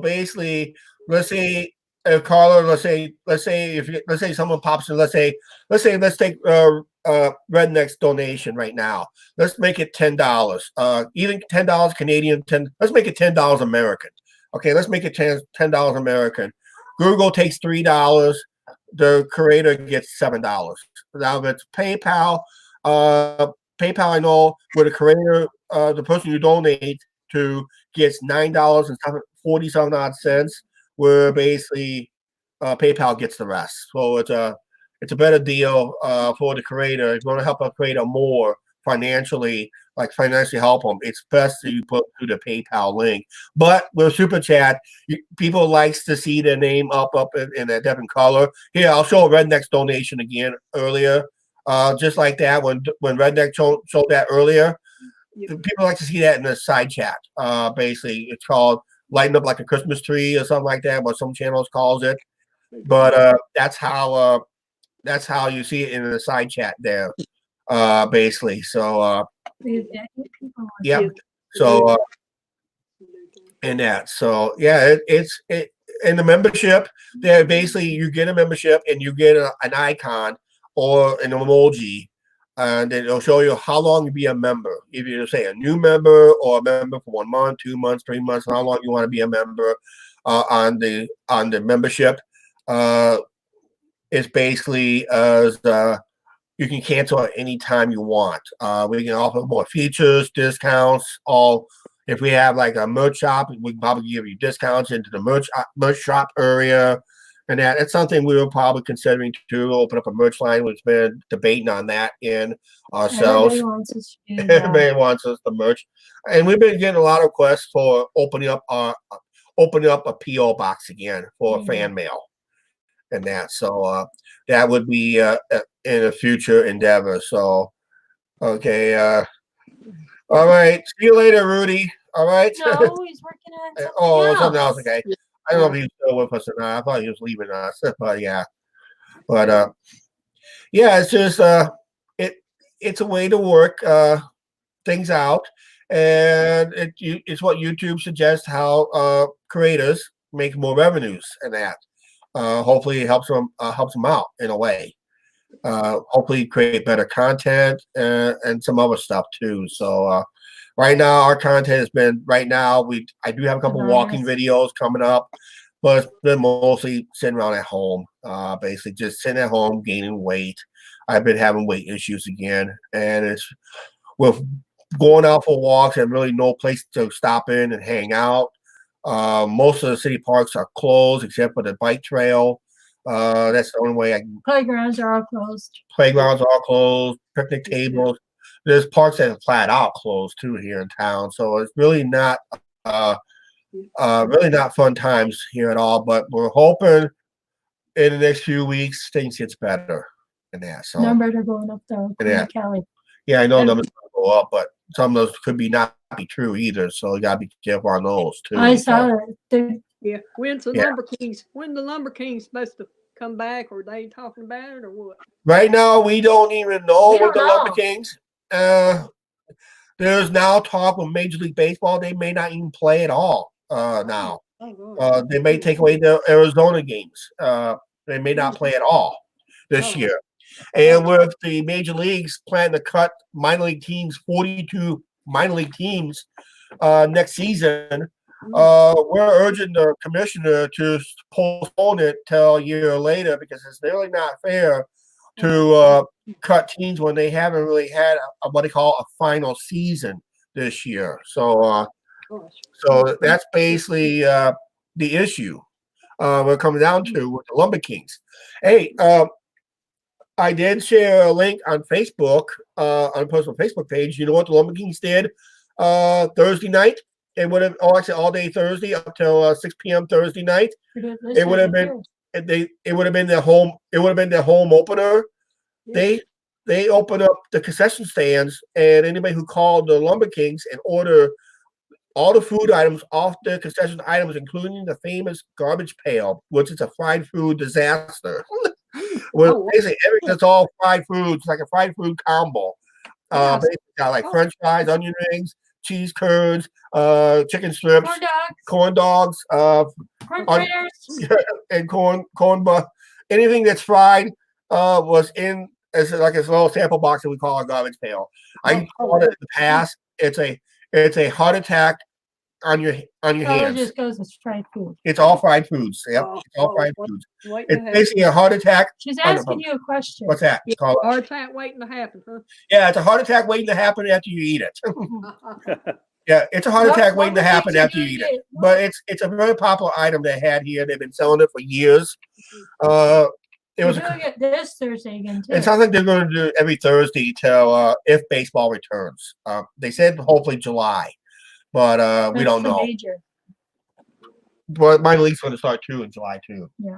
basically, let's say Carla, let's say someone pops in, let's take Redneck's donation right now. Let's make it $10. Even $10 Canadian, let's make it $10 American. Okay, let's make it $10 American. Google takes $3. The creator gets $7. Now, if it's PayPal, I know where the creator, the person you donate to, gets $9.47, where basically PayPal gets the rest. So it's a better deal for the creator. It's going to help a creator more financially help them. It's best that you put through the PayPal link. But with Super Chat, people likes to see their name up in a different color. Here, I'll show Redneck's donation again earlier. Just like that, when Redneck showed that earlier, people like to see that in the side chat. Basically, it's called "Lighten Up Like a Christmas Tree" or something like that, what some channels calls it. But that's how you see it in the side chat there. Basically, so yeah. So and that, so yeah, it's in the membership there. Basically, you get a membership and you get an icon or an emoji, and then it'll show you how long you be a member. If you say a new member or a member for 1 month, 2 months, 3 months, how long you want to be a member on the membership. It's basically as you can cancel at any time you want. We can offer more features, discounts. If we have like a merch shop, we can probably give you discounts into the merch shop area. And that's something we were probably considering to open up a merch line. We've been debating on that in ourselves. Everybody wants us to merch, and we've been getting a lot of requests for opening up a PO box again for fan mail, and that. So that would be in a future endeavor. So okay, all right. See you later, Rudy. All right. No, he's working on something else. Okay. I don't know if he's still with us or not. I thought he was leaving us, but yeah. But yeah, it's just it's a way to work things out, and it's what YouTube suggests how creators make more revenues, and that hopefully it helps them out in a way. Hopefully create better content and some other stuff too. So right now our content has been I do have a couple walking videos coming up, but it's been mostly sitting around at home, basically just sitting at home gaining weight. I've been having weight issues again, and it's with going out for walks and really no place to stop in and hang out. Most of the city parks are closed except for the bike trail. That's the only way I can. Playgrounds are all closed. Playgrounds are all closed. Picnic tables. There's parks that are flat out closed too here in town. So it's really not fun times here at all. But we're hoping in the next few weeks things gets better. And that. So numbers are going up though. Kelly. Yeah, I know numbers go up, but some of those could not be true either. So you gotta be careful on those too. I saw it. Yeah. When's the Lumber Kings? When the Lumber Kings supposed to come back, or are they talking about it, or what? Right now, we don't even know with the Lumber Kings. There's now talk with Major League Baseball. They may not even play at all now. They may take away the Arizona games. They may not play at all this year. And with the major leagues planning to cut minor league teams, 42 minor league teams next season, we're urging the commissioner to postpone it till a year later, because it's really not fair to cut teams when they haven't really had what they call a final season this year. So that's basically the issue. What it comes down to with the Lumber Kings. Hey, I did share a link on Facebook, on a personal Facebook page. You know what the Lumber Kings did Thursday night? It would have, actually all day Thursday up till 6 p.m. Thursday night. It would have been it would have been their home. It would have been their home opener. Yeah. They opened up the concession stands, and anybody who called the Lumber Kings and order all the food items off the concession items, including the famous garbage pail, which is a fried food disaster. Well, basically everything that's all fried foods, like a fried food combo. Basically got like French fries, onion rings, cheese curds, chicken strips, corn dogs, corn fritters, and corn butt. Anything that's fried was in as like a little sample box that we call a garbage pail. I called it in the past. It's a heart attack on your hands. It just goes as fried food. It's all fried foods. Yep, it's all fried foods. It's basically a heart attack. She's asking you a question. What's that? Yeah, heart attack waiting to happen, huh? Yeah, it's a heart attack waiting to happen after you eat it. Yeah, it's a heart attack waiting to happen after you eat it. But it's a very popular item they had here. They've been selling it for years. It was doing it this Thursday again too. It sounds like they're going to do it every Thursday till if baseball returns. They said hopefully July, but we don't know. Major. But minor league's going to start too in July too. Yeah,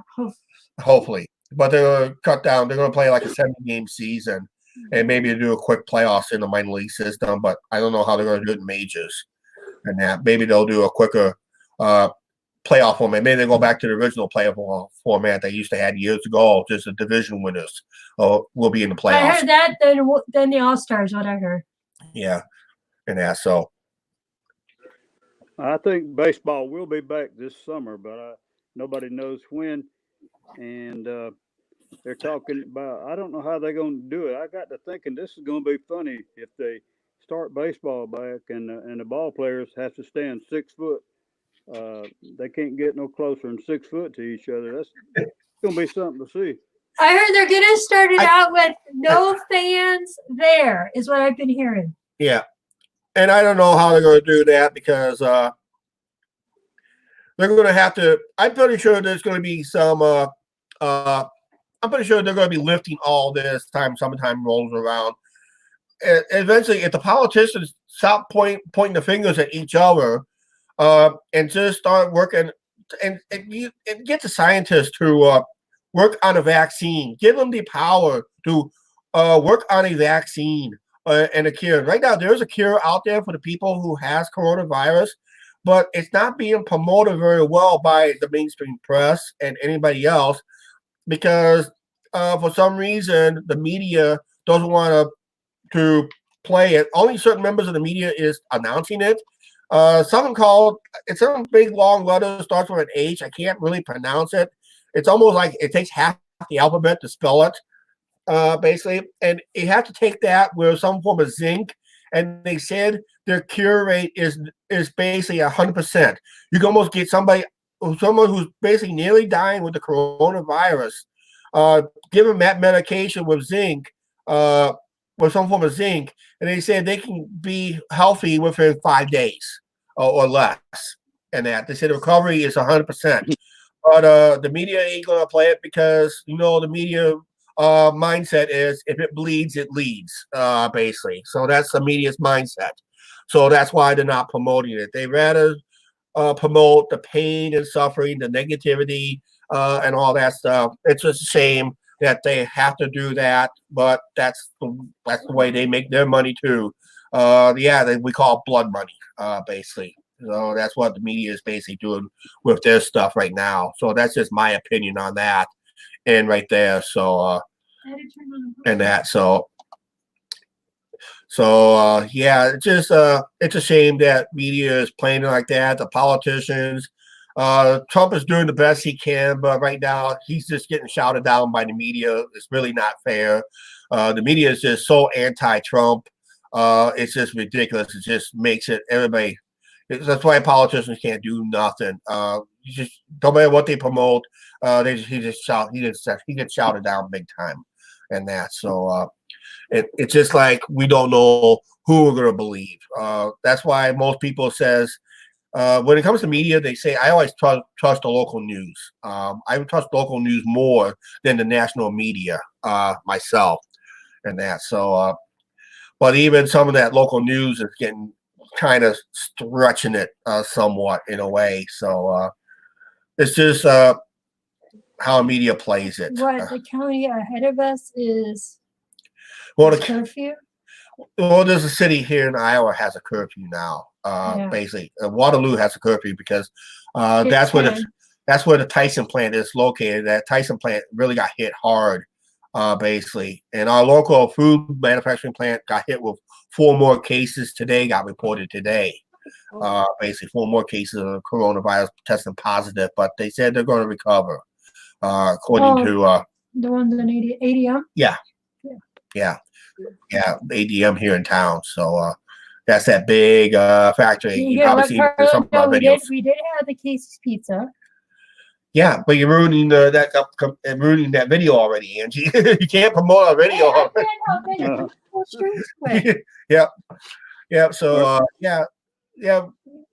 hopefully. But they're going to cut down. They're going to play like a 7-game season, and maybe do a quick playoffs in the minor league system. But I don't know how they're going to do it in majors, and that maybe they'll do a quicker playoff format. Maybe they go back to the original playoff format they used to have years ago. Just the division winners will be in the playoffs. I heard that. Then the All Stars. What I heard. Yeah, and that so. I think baseball will be back this summer, but nobody knows when. And they're talking about, I don't know how they're going to do it. I got to thinking this is going to be funny if they start baseball back and the ball players have to stand 6 foot. They can't get no closer than 6 foot to each other. That's going to be something to see. I heard they're going to start it out with no fans there, is what I've been hearing. Yeah. And I don't know how they're going to do that because they're going to have to. I'm pretty sure there's going to be some. I'm pretty sure they're going to be lifting all this time. Summertime rolls around. And eventually, if the politicians stop pointing the fingers at each other, and just start working, and get the scientists to work on a vaccine, give them the power to work on a vaccine. And a cure. Right now, there's a cure out there for the people who has coronavirus, but it's not being promoted very well by the mainstream press and anybody else because for some reason the media doesn't want to play it. Only certain members of the media is announcing it. Something called, it's some big long letter, starts with an H. I can't really pronounce it. It's almost like it takes half the alphabet to spell it. Basically, and you have to take that with some form of zinc, and they said their cure rate is basically 100%. You can almost get someone who's basically nearly dying with the coronavirus, give them that medication with zinc, with some form of zinc, and they said they can be healthy within 5 days or less. And that they said the recovery is 100%. But the media ain't gonna play it because the media. Mindset is if it bleeds, it leads, basically. So that's the media's mindset. So that's why they're not promoting it. They rather promote the pain and suffering, the negativity, and all that stuff. It's just a shame that they have to do that, but that's the way they make their money too. We call it blood money, basically. So that's what the media is basically doing with their stuff right now. So that's just my opinion on that. And right there, so and that, so yeah, it's just it's a shame that media is playing it like that. The politicians, Trump is doing the best he can, but right now he's just getting shouted down by the media. It's really not fair. The media is just so anti-Trump. It's just ridiculous. It just makes it everybody. That's why politicians can't do nothing. You just no matter what they promote, he gets shouted down big time. and that. So it's just like we don't know who we're gonna believe. That's why most people says when it comes to media, they say I always trust the local news. I would trust local news more than the national media myself, and that. So, but even some of that local news is getting kind of stretching it somewhat in a way. So it's just how media plays it. What the county ahead of us is Well, curfew. Well, there's a city here in Iowa has a curfew now. Yeah. Basically, Waterloo has a curfew because that's where the Tyson plant is located. That Tyson plant really got hit hard, basically, and our local food manufacturing plant got hit with 4 more cases today. Got reported today. Basically, 4 more cases of coronavirus testing positive, but they said they're going to recover. According to the ones in ADM. Yeah, ADM here in town. So that's that big factory. You probably seen some of my videos. We did have the Casey's Pizza. Yeah, but you're ruining ruining that video already, Angie. You can't promote our video. Yep. So yeah.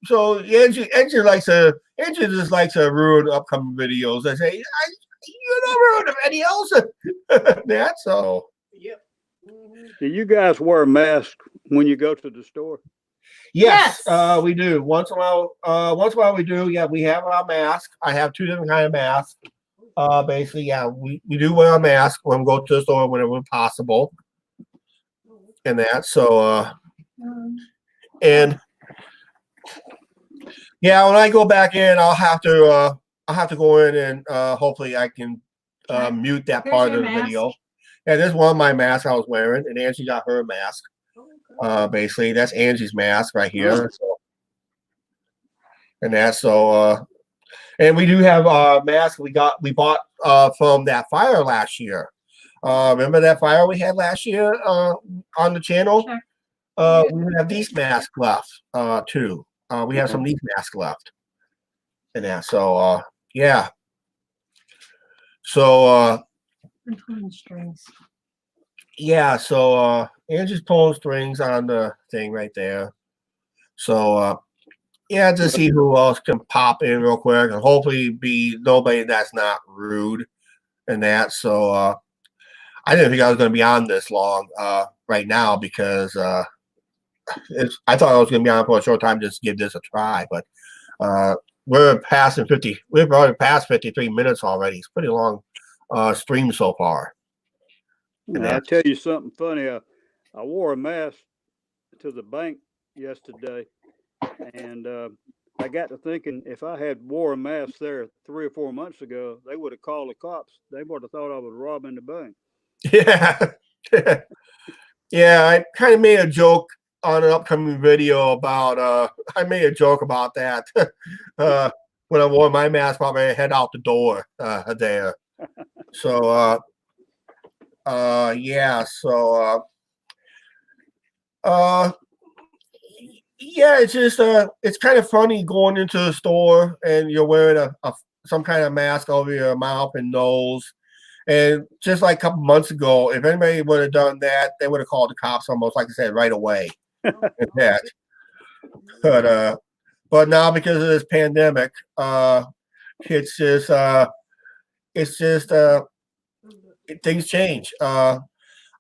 So Angie just likes to ruin upcoming videos. I say, you don't ruin the videos. That's so. Yep. Do you guys wear a mask when you go to the store? Yes. We do. Once in a while we do. Yeah, we have our mask. I have 2 different kind of masks. Basically, yeah, we do wear a mask when we go to the store whenever possible. And that. So and yeah, when I go back in, I'll have to go in and hopefully I can mute that part of the video. Yeah, there's one of my masks I was wearing, and Angie got her mask. Basically, that's Angie's mask right here. So, and that's so. And we do have masks we bought from that fire last year. Remember that fire we had last year on the channel? Sure. We have these masks left too. We have some of these masks left. And that. So yeah. So strings. yeah, so Angie's pulling strings on the thing right there. So yeah, to see who else can pop in real quick and hopefully be nobody that's not rude and that. So I didn't think I was going to be on this long right now because I thought I was going to be on for a short time just to give this a try, but we're passing 50. We've already passed 53 minutes already. It's a pretty long stream so far. I'll tell you something funny. I wore a mask to the bank yesterday, and I got to thinking if I had wore a mask there 3 or 4 months ago, they would have called the cops. They would have thought I was robbing the bank. Yeah. Yeah, I kind of made a joke on an upcoming video about I made a joke about that when I wore my mask while I head out the door there. So yeah, so yeah, it's just it's kind of funny going into the store and you're wearing some kind of mask over your mouth and nose. And just like a couple months ago, if anybody would have done that, they would have called the cops almost, like I said, right away. That. But now because of this pandemic, it's just things change. I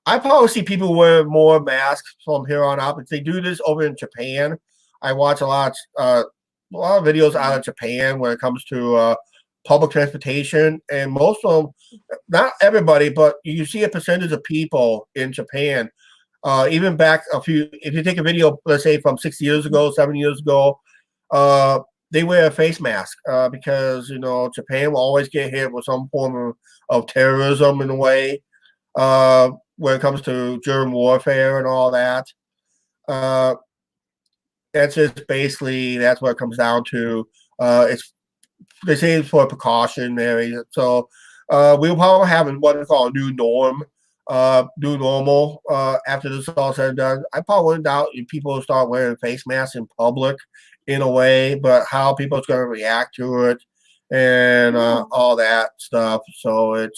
probably see people wear more masks from here on out, but they do this over in Japan. I watch a lot of videos out of Japan when it comes to public transportation, and most of them, not everybody, but you see a percentage of people in Japan. Even back if you take a video, let's say from 6 years ago, 7 years ago, they wear a face mask because Japan will always get hit with some form of terrorism in a way when it comes to germ warfare and all that. That's just basically that's what it comes down to. They say it's for precautionary. So we'll probably have what they call a new normal after this is all said and done. I probably wouldn't doubt if people start wearing face masks in public in a way, but how people's going to react to it and all that stuff. So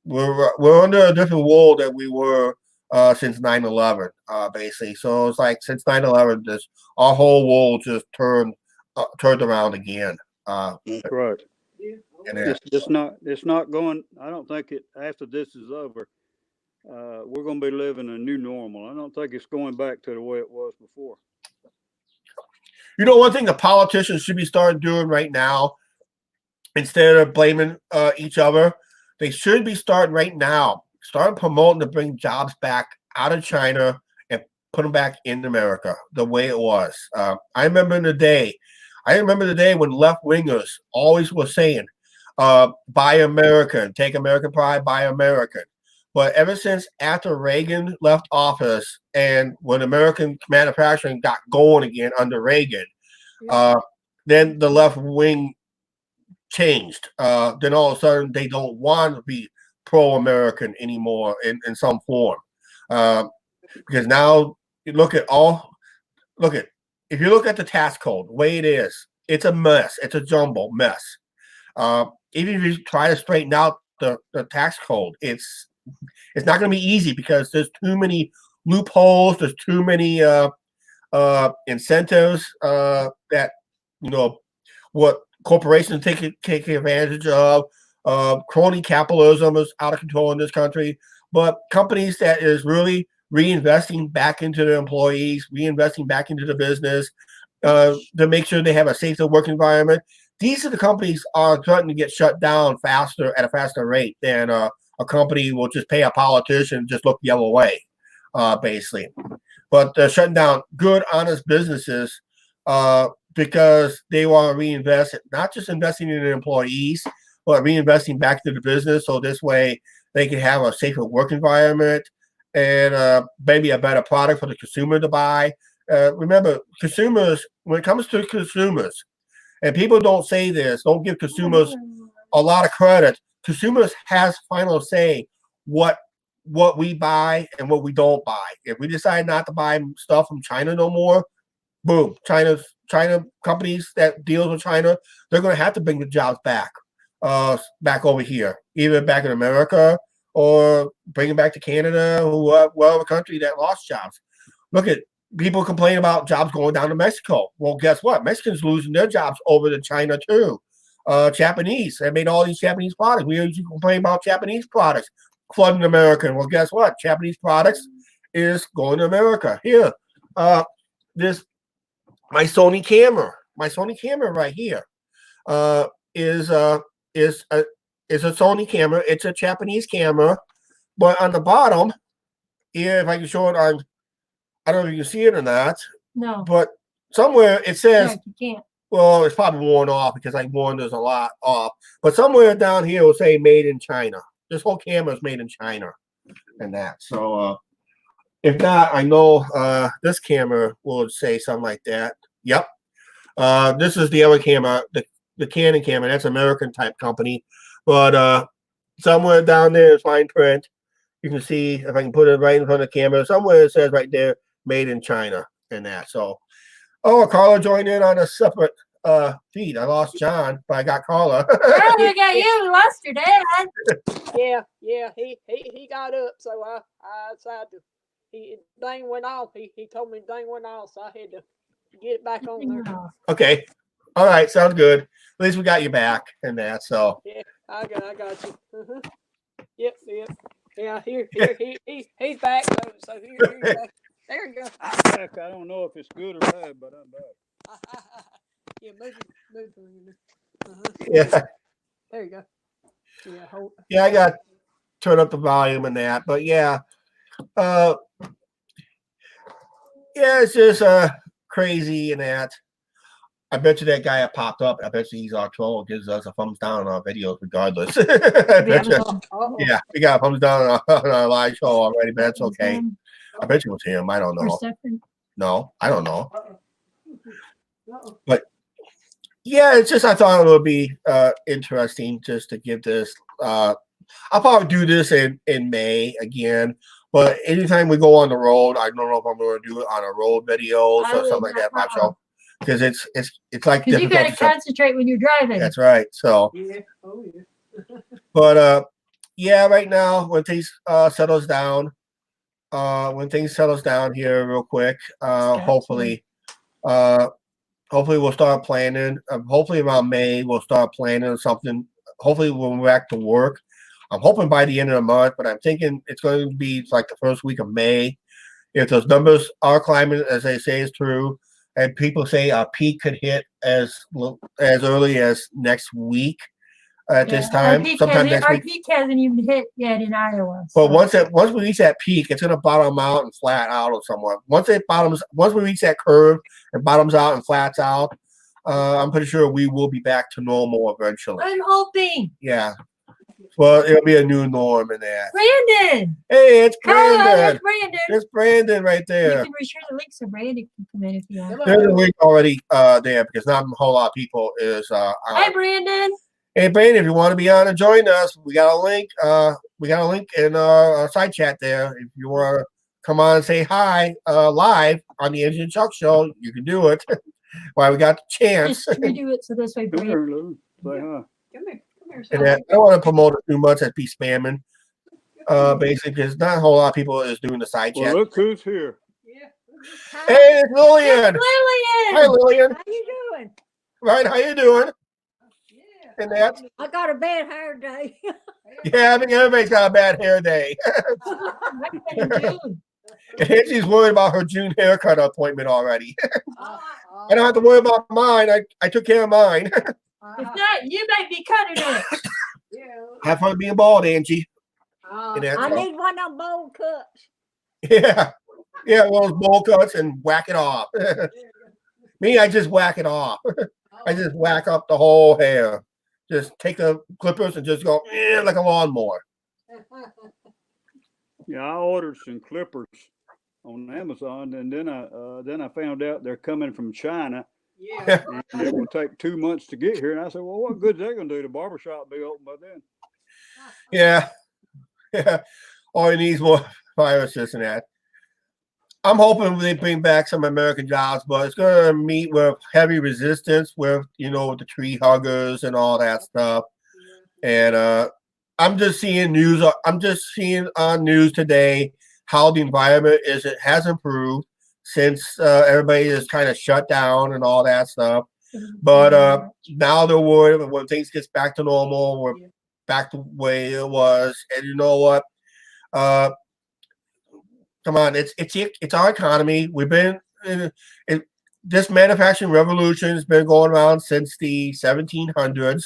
we're under a different world than we were since 9/11, basically. So it's like since 9/11, this our whole world just turned around again. That's right. And It's not going. I don't think it after this is over. We're going to be living a new normal. I don't think it's going back to the way it was before. You know, one thing the politicians should be starting doing right now, instead of blaming each other, they should be starting right now, start promoting to bring jobs back out of China and put them back in America the way it was. I remember the day when left wingers always were saying, "Buy American, take American pride, buy American." But ever since after Reagan left office and when American manufacturing got going again under Reagan, then the left wing changed. Then all of a sudden they don't want to be pro-American anymore in some form. Because now you look at if you look at the tax code, the way it is, it's a mess. It's a jumble mess. Even if you try to straighten out the tax code, it's not going to be easy because there's too many loopholes. There's too many incentives that what corporations take advantage of. Crony capitalism is out of control in this country, but companies that is really reinvesting back into their employees, reinvesting back into the business to make sure they have a safer work environment. These are the companies are starting to get shut down at a faster rate than a company will just pay a politician just look the other way, basically. But they're shutting down good, honest businesses because they want to reinvest, not just investing in their employees, but reinvesting back to the business. So this way they can have a safer work environment and maybe a better product for the consumer to buy. Remember, consumers, when it comes to consumers, and people don't say this, don't give consumers a lot of credit. Consumers has final say what we buy and what we don't buy. If we decide not to buy stuff from China no more, boom, China companies that deal with China, they're going to have to bring the jobs back over here, either back in America or bring them back to Canada or whatever country that lost jobs. Look at people complain about jobs going down to Mexico. Well, guess what? Mexicans losing their jobs over to China too. Japanese, they made all these Japanese products. We usually complain about Japanese products flooding America. Well, guess what? Japanese products is going to America. Here, this my Sony camera right here is a Sony camera. It's a Japanese camera, but on the bottom here, if I can show it on, I don't know if you can see it or not. No. But somewhere it says, you can't. well, it's probably worn off because I worn there's a lot off. But somewhere down here will say made in China. This whole camera is made in China and that. So if not, I know this camera will say something like that. Yep. This is the other camera, the Canon camera. That's American type company. But somewhere down there is fine print. You can see if I can put it right in front of the camera. Somewhere it says right there, made in China and that. So, oh, Carla joined in on a separate feed. I lost John, but I got Carla. Oh, we got you. We lost your dad. Yeah. He got up, so I decided to. Thing went off. He told me the thing went off, so I had to get it back on there. Okay. All right. Sounds good. At least we got you back and that. So. Yeah, I got you. Uh-huh. Yep. Yeah. Here. He's back. So here you go. There you go. I'm back. I don't know if it's good or bad, but I'm back. Yeah, move. Yeah. There you go. Yeah. Yeah, I got turn up the volume and that, but yeah. Yeah, it's just crazy and that. I bet you that guy that popped up, I bet you he's our troll, gives us a thumbs down on our videos regardless. Yeah, we got a thumbs down on our live show already, but that's okay. I bet you it was him. I don't know. No, I don't know. But yeah, it's just I thought it would be interesting just to give this. I'll probably do this in May again. But anytime we go on the road, I don't know if I'm going to do it on a road videos or something like that. My show, because it's like because you got to concentrate when you're driving. That's right. So, yeah. Oh yeah. But yeah, right now when things settles down, here real quick, hopefully, we'll start planning. Hopefully around May we'll start planning something. Hopefully when we're back to work, I'm hoping by the end of the month, but I'm thinking it's going to be like the first week of May. If those numbers are climbing, as they say is true, and people say a peak could hit as early as next week at this time, sometime next our week. peak hasn't even hit yet in Iowa. But So. once we reach that peak, it's going to bottom out and flat out or somewhere. Once we reach that curve and bottoms out and flats out, I'm pretty sure we will be back to normal eventually. I'm hoping. Yeah. Well, it'll be a new norm in that. Brandon. Hey, it's Hello, Brandon. there's Brandon. It's Brandon right there. You can reshare the link so Brandon can come in if you want. There's a link already there because not a whole lot of people is Hi, Brandon. Hey, Brandon, if you want to be on and join us, we got a link. We got a link in our side chat there. If you want to come on and say hi live on the Engine Chuck Show, you can do it. While we got the chance. Just redo it so this way, Come Brandon. here, Lou. Say hi. Come here. Come here. And I don't want to promote it too much and be spamming. Basically, because not a whole lot of people is doing the side Well, chat. look who's here. Yeah. Hey, it's Lillian. Lillian. Hi, Lillian. How you doing? Right, how you doing? And that, I got a bad hair day. yeah, I think everybody's got a bad hair day. And Angie's worried about her June haircut appointment already. I don't have to worry about mine. I took care of mine. If not, you might be cutting it. Have fun being bald, Angie. And that's I all. need one of them bold cuts. Yeah. Yeah, well, those bowl cuts and whack it off. Me, I just whack it off. I just whack up the whole hair. Just take the clippers and just go like a lawnmower. Yeah, I ordered some clippers on Amazon, and then I found out they're coming from China. Yeah. And it will take 2 months to get here. And I said, well, what good's that going to do? The barbershop be open by then. Yeah. Yeah. All you need is more viruses and that. I'm hoping they bring back some American jobs, but it's going to meet with heavy resistance with, with the tree huggers and all that stuff. And I'm just seeing news. I'm just seeing on news today how the environment has improved since everybody is kind of shut down and all that stuff. But now they're worried when things get back to normal, we're back to the way it was. And you know what? Come on, it's our economy. We've been this manufacturing revolution has been going around since the 1700s,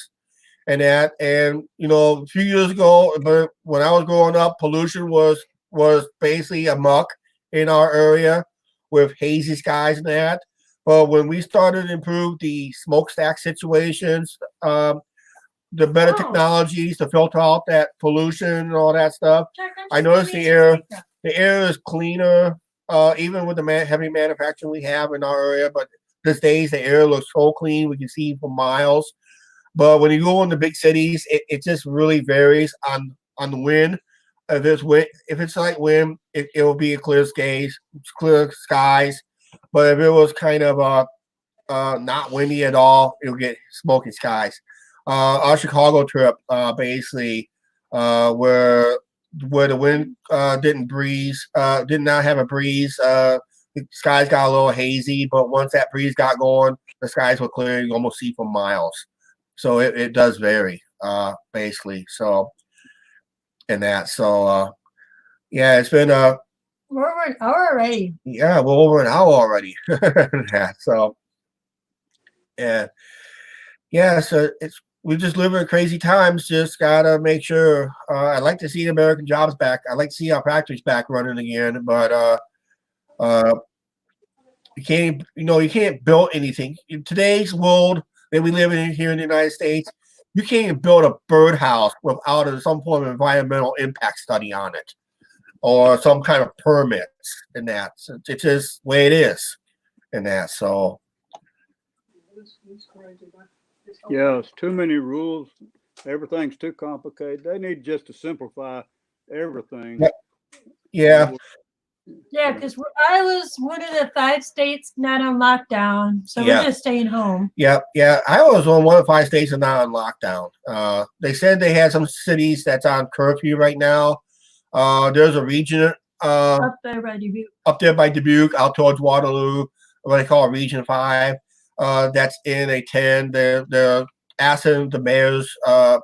and a few years ago, when I was growing up, pollution was basically amok in our area with hazy skies and that. But when we started to improve the smokestack situations, the better technologies to filter out that pollution and all that stuff, I noticed the air is cleaner, even with the heavy manufacturing we have in our area. But these days, the air looks so clean, we can see for miles. But when you go into big cities, it just really varies on the wind. If it's light wind, it will be a clear skies. But if it was kind of not windy at all, it'll get smoky skies. Our Chicago trip, basically, where the wind did not have a breeze. The skies got a little hazy, but once that breeze got going, the skies were clear. You almost see for miles. So it does vary, basically. So, and that. So, yeah, it's been we're over an hour already. Yeah, we're over an hour already. So, yeah. So we just live in crazy times. Just gotta make sure. I'd like to see the American jobs back. I'd like to see our factories back running again. But you can't build anything in today's world that we live in here in the United States. You can't even build a birdhouse without some form of environmental impact study on it or some kind of permits in that. So it's just the way it is in that. So. Yeah, it's too many rules. Everything's too complicated. They need just to simplify everything. Yeah. Yeah, because I was one of the 5 states not on lockdown, so Yeah. we're just staying home. Yeah, I was on one of 5 states and not on lockdown. They said they had some cities that's on curfew right now. There's a region Up there by Dubuque. up there by Dubuque, out towards Waterloo, what they call Region 5. That's in a 10. They're asking the mayors,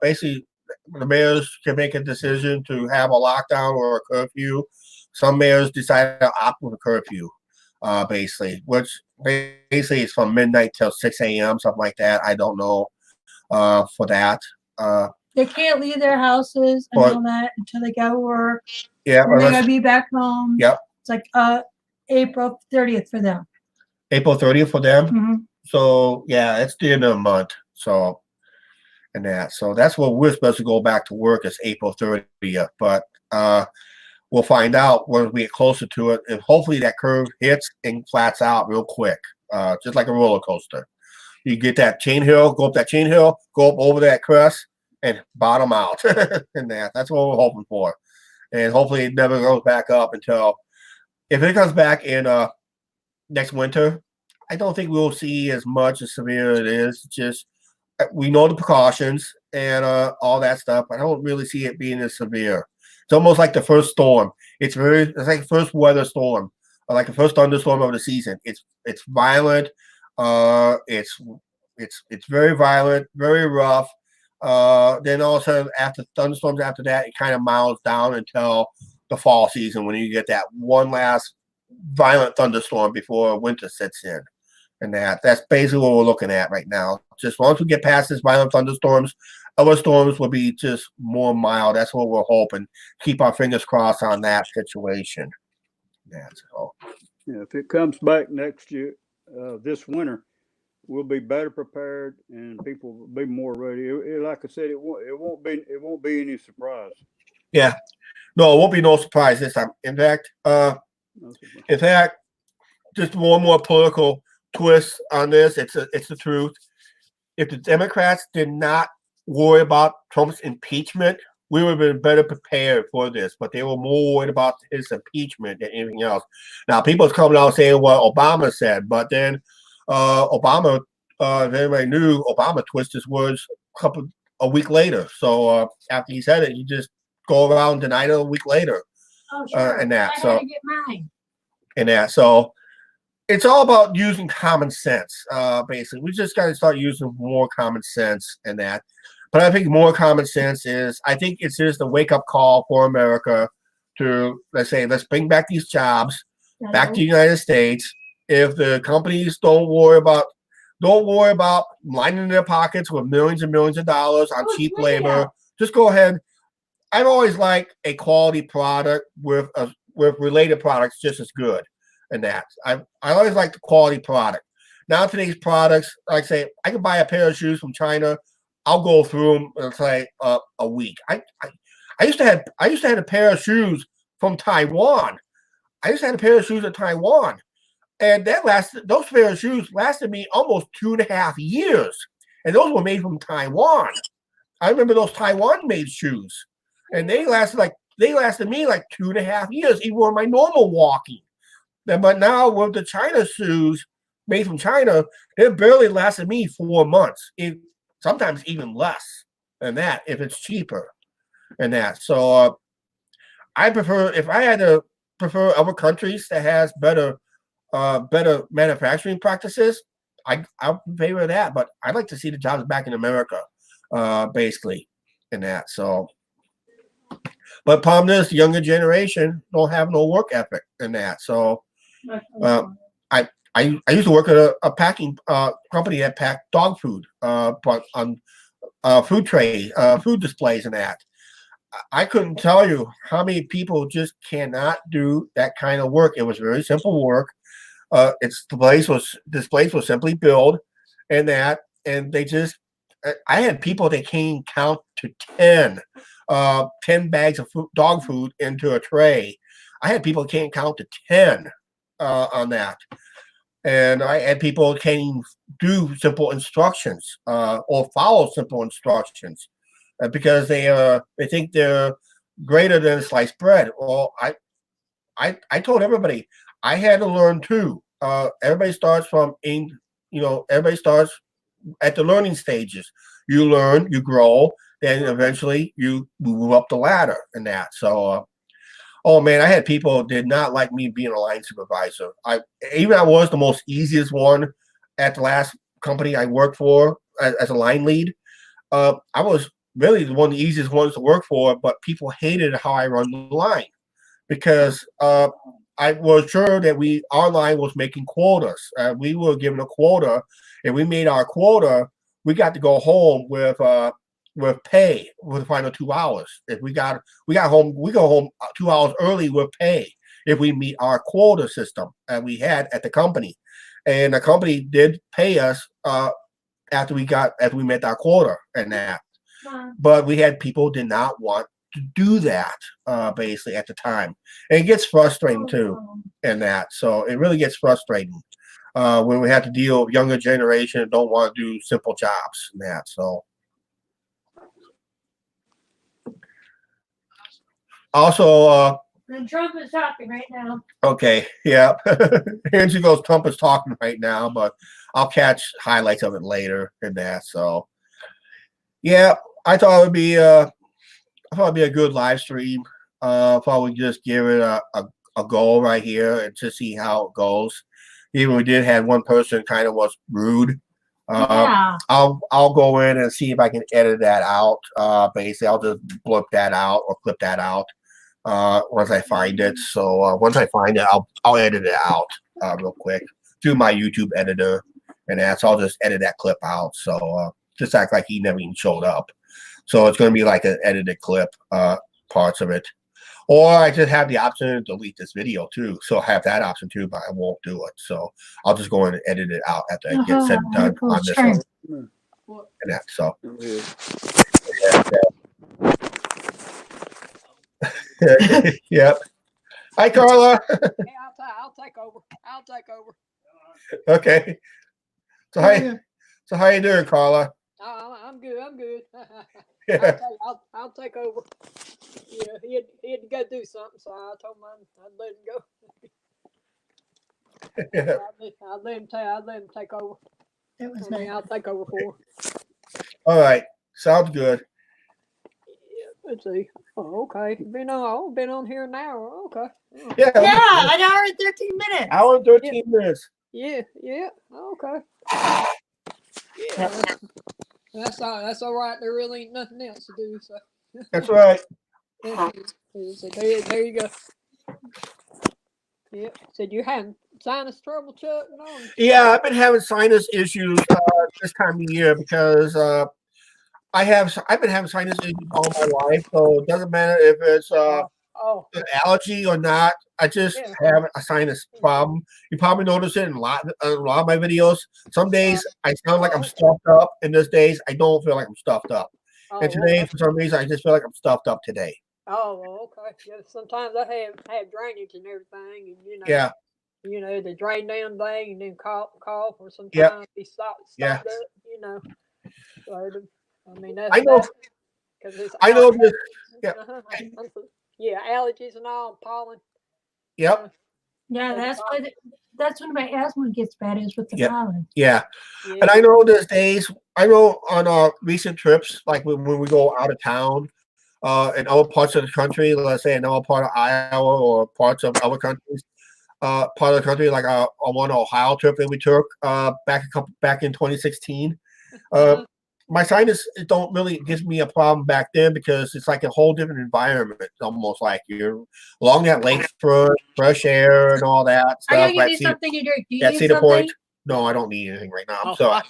basically, the mayors can make a decision to have a lockdown or a curfew. Some mayors decided to opt with a curfew, basically, which basically is from midnight till 6 a.m., something like that. I don't know for that. They can't leave their houses and But- all that until they go to work. Yeah, And they unless- gotta be back home. Yep. It's like April 30th for them. April 30th for them. hmm So yeah, it's the end of the month. So and that. So that's what we're supposed to go back to work is April 30th. But we'll find out when we get closer to it. And hopefully that curve hits and flats out real quick. Just like a roller coaster. You get that chain hill, go up that chain hill, go up over that crest and bottom out. And that's what we're hoping for. And hopefully it never goes back up until if it comes back in next winter, I don't think we'll see as much as severe it is. Just we know the precautions and all that stuff. I don't really see it being as severe. It's almost like the first storm. It's like the first weather storm, or like the first thunderstorm of the season. It's violent. It's very violent, very rough. Then all of a sudden, after thunderstorms, after that, it kind of miles down until the fall season when you get that one last violent thunderstorm before winter sets in. And that's basically what we're looking at right now. Just once we get past this violent thunderstorms, other storms will be just more mild. That's what we're hoping. Keep our fingers crossed on that situation. That's all. Yeah, if it comes back next year, this winter, we'll be better prepared and people will be more ready. Like I said, it won't be any surprise. Yeah. No, it won't be no surprise this time. In fact, just one more political twist on this. It's the truth. If the Democrats did not worry about Trump's impeachment, we would have been better prepared for this. But they were more worried about his impeachment than anything else. Now, people's coming out saying what Obama said, but then Obama, if anybody knew, Obama twisted his words a week later. So after he said it, you just go around and deny it a week later. Oh, sure. And that. I So had to get mine. and that. So it's all about using common sense. Basically, we just got to start using more common sense and that. But I think more common sense is, I think it's just a wake up call for America to let's bring back these jobs back to the United States. If the companies don't worry about lining their pockets with millions and millions of dollars on cheap labor, just go ahead. I've always liked a quality product with related products just as good. And that I always like the quality product. Now today's products, like I say, I can buy a pair of shoes from China. I'll go through them in say a week. I used to have a pair of shoes from Taiwan. I used to have a pair of shoes in Taiwan, and those pair of shoes lasted me almost 2.5 years, and those were made from Taiwan. I remember those Taiwan made shoes, and they lasted me like 2.5 years, even on my normal walking. But now with the China shoes made from China, it barely lasted me 4 months. Sometimes even less than that if it's cheaper and that. So I prefer, if I had to prefer other countries that has better manufacturing practices, I'm in favor of that. But I'd like to see the jobs back in America, basically, in that. So, but problem is, the younger generation don't have no work ethic in that. So, I used to work at a packing company that packed dog food, but on food displays and that. I couldn't tell you how many people just cannot do that kind of work. It was very simple work. This place was simply built and that, and they just. I had people that can't count to 10 bags of dog food into a tray. I had people that can't count to 10 on that. And I had people can't even do simple instructions or follow simple instructions because they think they're greater than sliced bread. Well, I told everybody I had to learn too. Everybody starts everybody starts at the learning stages. You learn, you grow, then eventually you move up the ladder and that. So, oh man, I had people who did not like me being a line supervisor. I was the most easiest one at the last company I worked for as a line lead. I was really one of the easiest ones to work for, but people hated how I run the line because I was sure that our line was making quotas. We were given a quota, and we made our quota. We got to go home with pay for the final 2 hours. If we got home, we go home 2 hours early with pay if we meet our quota system that we had at the company, and the company did pay us after we met our quota and that. But we had people who did not want to do that basically at the time, and it gets frustrating too in that. So it really gets frustrating when we have to deal with younger generation that don't want to do simple jobs and that. So also And Trump is talking right now. okay, yeah. Angie goes, Trump is talking right now, but I'll catch highlights of it later in that. So yeah, I thought it'd be a good live stream. Probably just give it a go right here and to see how it goes. Even we did have one person kind of was rude. Yeah. I'll go in and see if I can edit that out. Basically, I'll just blip that out or clip that out once I find it. So once I find it, I'll edit it out real quick through my YouTube editor, and that's I'll just edit that clip out. So just act like he never even showed up. So it's going to be like an edited clip, parts of it. Or I just have the option to delete this video too. So I have that option too, but I won't do it. So I'll just go in and edit it out after I get said and done on this one. And that, so. Yep. Hi, Carla. Hey, I'll take over. I'll take over. Okay. So how you doing, Carla? I'm good. I'm good. Yeah. I'll take over. Yeah, he had to go do something, so I told him I'd let him go. I'd let him take over. That was I'll take over for him. All right. Sounds good. Yeah, let's see. Oh, okay. Been on here an hour. Okay. Oh, Yeah. Yeah, an hour and 13 minutes. Hour and 13 minutes. yeah. Okay. Yeah. That's all right. There really ain't nothing else to do, so. That's right. So there you go. Yep. Said you having sinus trouble, Chuck? No. Yeah, I've been having sinus issues this time of year because I've been having sinus issues all my life, so it doesn't matter if it's an allergy or not. I just have a sinus problem. You probably notice it in a lot of my videos. Some days I sound like I'm stuffed up, and there's days I don't feel like I'm stuffed up. And today, for some reason, I just feel like I'm stuffed up today. Oh, well, okay. Yeah, sometimes I have drainage and everything, and Yeah. The drain down thing, and then cough, or sometimes be stopped up. So I mean, that's I know. Because I know this. Yeah. Allergies and all, pollen. Yep. Yeah, that's when my asthma gets bad is with the pollen. Yeah. And I know there's days. I know on our recent trips, like when we go out of town, in other parts of the country, let's say in another part of Iowa or parts of other countries, part of the country, like on one Ohio trip that we took back in 2016. My sinus don't really give me a problem back then because it's like a whole different environment. It's almost like you're along that lakefront, fresh air and all that stuff. Are you gonna give me something to drink? Do you at need Cedar something? Point. No, I don't need anything right now. I'm sorry. I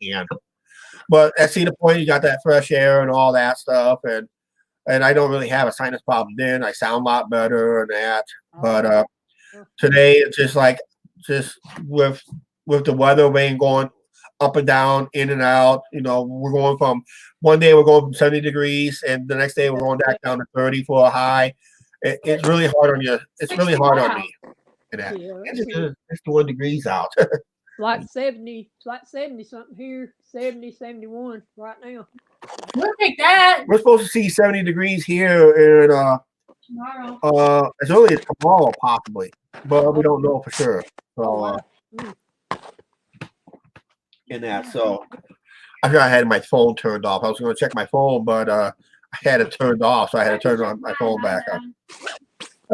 can. But at Cedar Point, you got that fresh air and all that stuff, and I don't really have a sinus problem then. I sound a lot better and that. But today it's just with the weather being going up and down, in and out. We're going from one day we're going from 70 degrees, and the next day we're going back down to 30 for a high. It's really hard on you. It's really hard on me. It's 61 degrees out. Like 70 something here, 70, 71 right now. We'll take that. We're supposed to see 70 degrees here Tomorrow. As early as tomorrow, possibly, but we don't know for sure. So, Oh, wow. in that, so I forgot I had my phone turned off. I was going to check my phone, but I had it turned off, so I had to turn on my phone back on.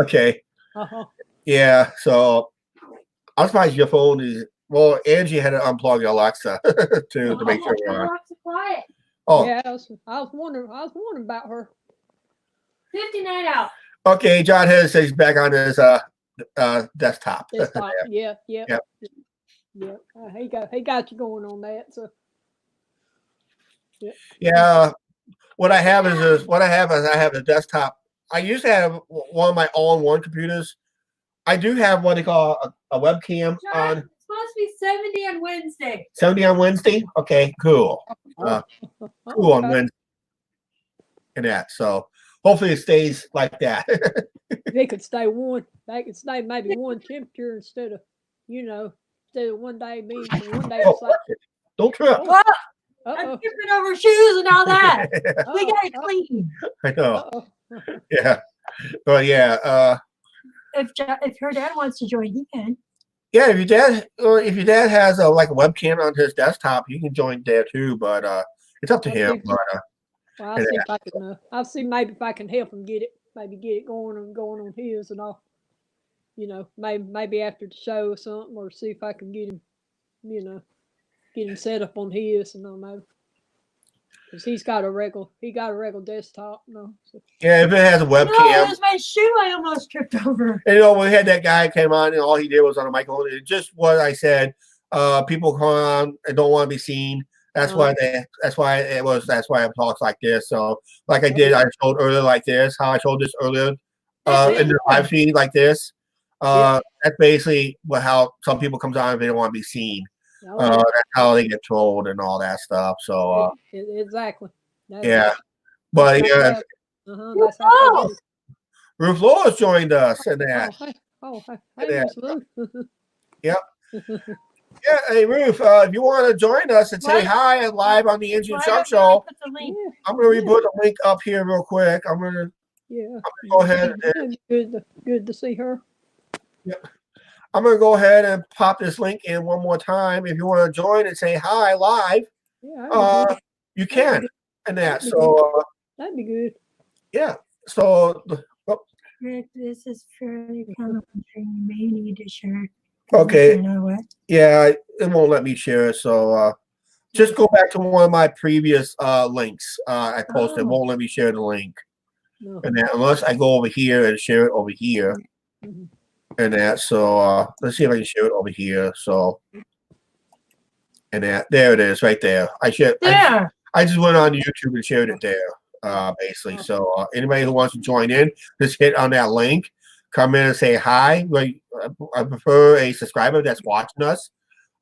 Okay, Uh-huh. yeah. So I'm surprised your phone is. Well, Angie had to unplug Alexa to make sure we're on. Quiet. Oh, Yeah, I was wondering about her. 59 out. okay. John Hayes says he's back on his desktop. Desktop. Yeah. Yep. He got you going on that. So. Yeah. What I have is I have a desktop. I used to have one of my all-in-one computers. I do have what they call a webcam on. It's supposed to be 70 on Wednesday. 70 on Wednesday. Okay, cool. Cool on Okay. Wednesday. And that. So hopefully it stays like that. They could stay maybe one temperature instead of one day being one day it's like Don't trip. Oh, I'm tripping over shoes and all that. We got it clean. I know. Uh-oh. Yeah. But yeah. If her dad wants to join, he can. Yeah, if your dad has a webcam on his desktop, you can join there too. But it's up to him. But Well, I'll see if I can. I'll see maybe if I can help him get it going on his, and I'll, maybe after the show or something, or see if I can get him set up on his, and I'll know. Because he got a regular desktop. No. So. yeah, if it has a webcam. No, it was my shoe I almost tripped over. And we had that guy came on, and all he did was on a microphone. It's just what I said. People come on and don't want to be seen. That's why it talks like this. So, like I did, I showed earlier like this. How I showed this earlier in the live feed like this. That's basically how some people comes on and they don't want to be seen. That's how they get trolled and all that stuff. So exactly. But yeah, that's how Ruth Laws joined us in that. Hey, Ruth. Yep. Yeah, hey Ruth, if you want to join us and say hi live on the Engine Chuck Show, I'm going to put the link up here real quick. I'm going to go ahead. Good to see her. Yep. I'm going to go ahead and pop this link in one more time. If you want to join and say hi live, you can. And that. So that'd be good. Yeah. So Rick, this is fairly complimentary. You may need to share. Okay. You know what? Yeah, it won't let me share it. So just go back to one of my previous links I posted. It won't let me share the link. No. And that, unless I go over here and share it over here. Mm-hmm. And that, so let's see if I can share it over here. So, and that, there it is, right there. I just went on YouTube and shared it there, basically. So anybody who wants to join in, just hit on that link, come in and say hi. I prefer a subscriber that's watching us,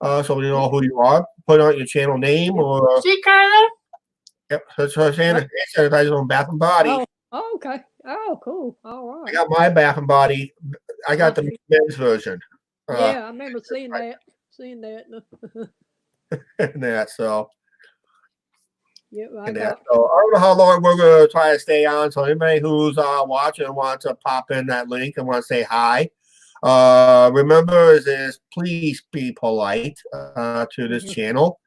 so we know who you are. Put on your channel name or. See, Carla? Yep, that's what I'm saying. Sanitizer on Bath and Body. Oh, okay. Oh, cool. All right. I got my Bath and Body. I got the men's version. Yeah, I remember seeing that. And that, so. Yep, So I don't know how long we're going to try to stay on. So anybody who's watching and wants to pop in that link and want to say hi, remember is please be polite to this channel.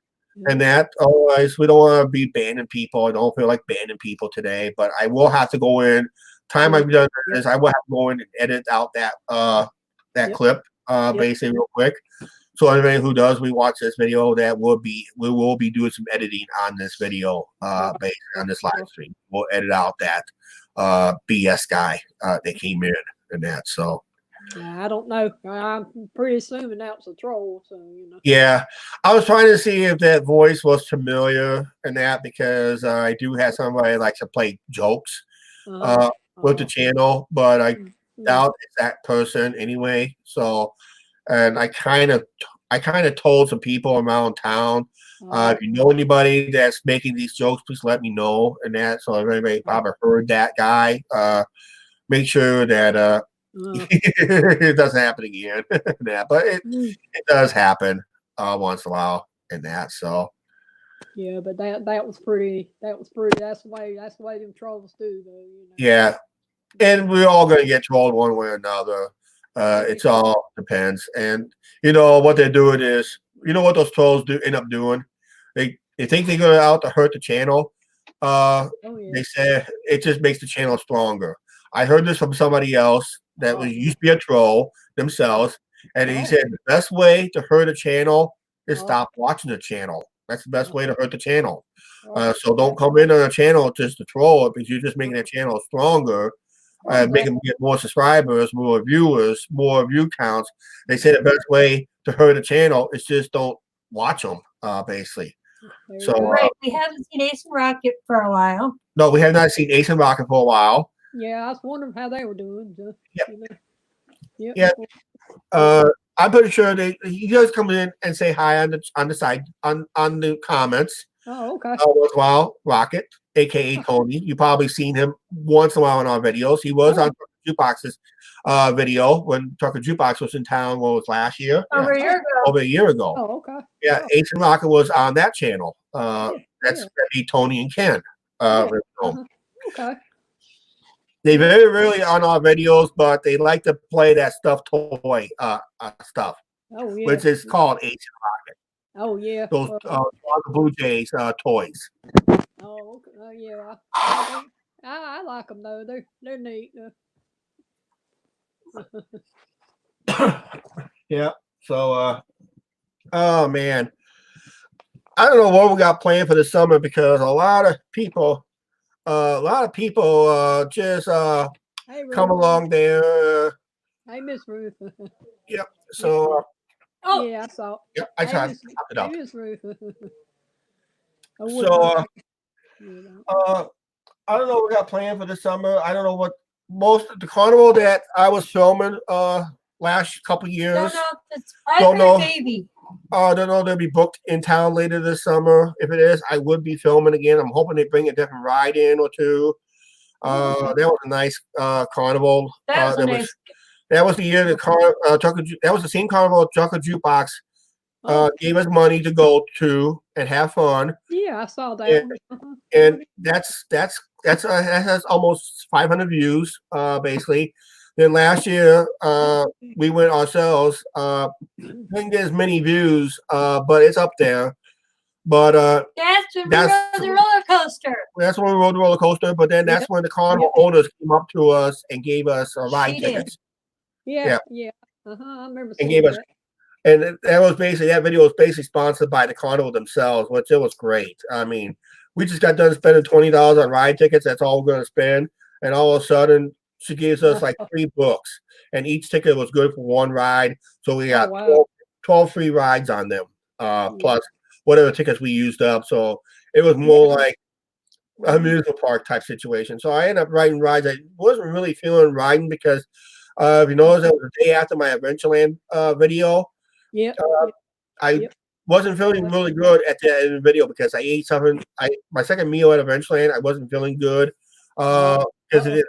And that, otherwise, we don't want to be banning people. I don't feel like banning people today, but I will have to go in. Time I've done this, I will have to go in and edit out that clip, basically real quick. So anybody who does watch this video, we will be doing some editing on this video, based on this live stream. We'll edit out that BS guy that came in and that. So. I don't know. I'm pretty assuming that was a troll. So Yeah, I was trying to see if that voice was familiar and that because I do have somebody that likes to play jokes with the channel, but I doubt it's that person anyway. So, and I kind of told some people around town, if you know anybody that's making these jokes, please let me know and that. So if anybody probably heard that guy, make sure that it doesn't happen again. But it does happen once in a while and that. So yeah, but that was pretty. That's the way them trolls do, though. Yeah, and we're all going to get trolled one way or another. It's all depends. And you know what they're doing is, you know what those trolls do end up doing? They think they're going out to hurt the channel. Oh yeah. They say it just makes the channel stronger. I heard this from somebody else that was used to be a troll themselves, and he said the best way to hurt a channel is stop watching the channel. That's the best way to hurt the channel. So don't come in on a channel just to troll it, because you're just making that channel stronger, making them get more subscribers, more viewers, more view counts. They say the best way to hurt a channel is just don't watch them, basically. So Right, we haven't seen Ace and Rocket for a while. no, we have not seen Ace and Rocket for a while. Yeah, I was wondering how they were doing. Just, Yep. you know. Yeah. I'm pretty sure he does come in and say hi on the side on the comments. Oh, okay. Once in a while, Rocket, aka Tony. You probably seen him once in a while in our videos. He was on Trucker Jukebox's video when Trucker Jukebox was in town. What was last year? Over a year ago. Over a year ago. Oh, okay. Yeah, Ace and Rocket was on that channel. That's that'd be Tony and Ken. Okay. They very rarely on our videos, but they like to play that stuffed toy stuff, Oh yeah. which is called Ace and Rocket. Oh yeah. Those the Blue Jays toys. Oh, okay. Yeah. I like them though. They're neat. Yeah. So, oh man, I don't know what we got planned for the summer, because a lot of people just Hey, Ruth. come along there. Hey, Miss Ruth. Yep. So, Oh, Yeah, I saw. yep. I Hey, tried to Miss- top it up. Hey, Miss Ruth. So, I don't know what we got planned for the summer. I don't know what most of the carnival that I was filming last couple years. don't know if it's Don't private know. or baby. I don't know. They'll be booked in town later this summer. If it is, I would be filming again. I'm hoping they bring a different ride in or two. That was a nice carnival. That was a nice. That was the year that that was the same carnival Trucker Jukebox gave us money to go to and have fun. Yeah, I saw that. And- one. And that has almost 500 views, basically. Then last year, we went ourselves. Didn't get as many views, but it's up there. But That's when we that's- rode the roller coaster. that's when we rode the roller coaster. But then that's when the carnival owners came up to us and gave us ride She did. tickets. Yeah. I remember seeing gave us- that. And that video was basically sponsored by the carnival themselves, which it was great. I mean, we just got done spending $20 on ride tickets. That's all we're going to spend. And all of a sudden, she gives us like 3 books, and each ticket was good for 1 ride. So we got wow. 12 free rides on them, plus whatever tickets we used up. So it was more like a amusement park type situation. So I ended up riding rides. I wasn't really feeling riding because, if you notice, that was the day after my Adventureland video. Yep. I wasn't feeling really good at the end of the video because I ate something. My second meal at Adventureland, I wasn't feeling good because it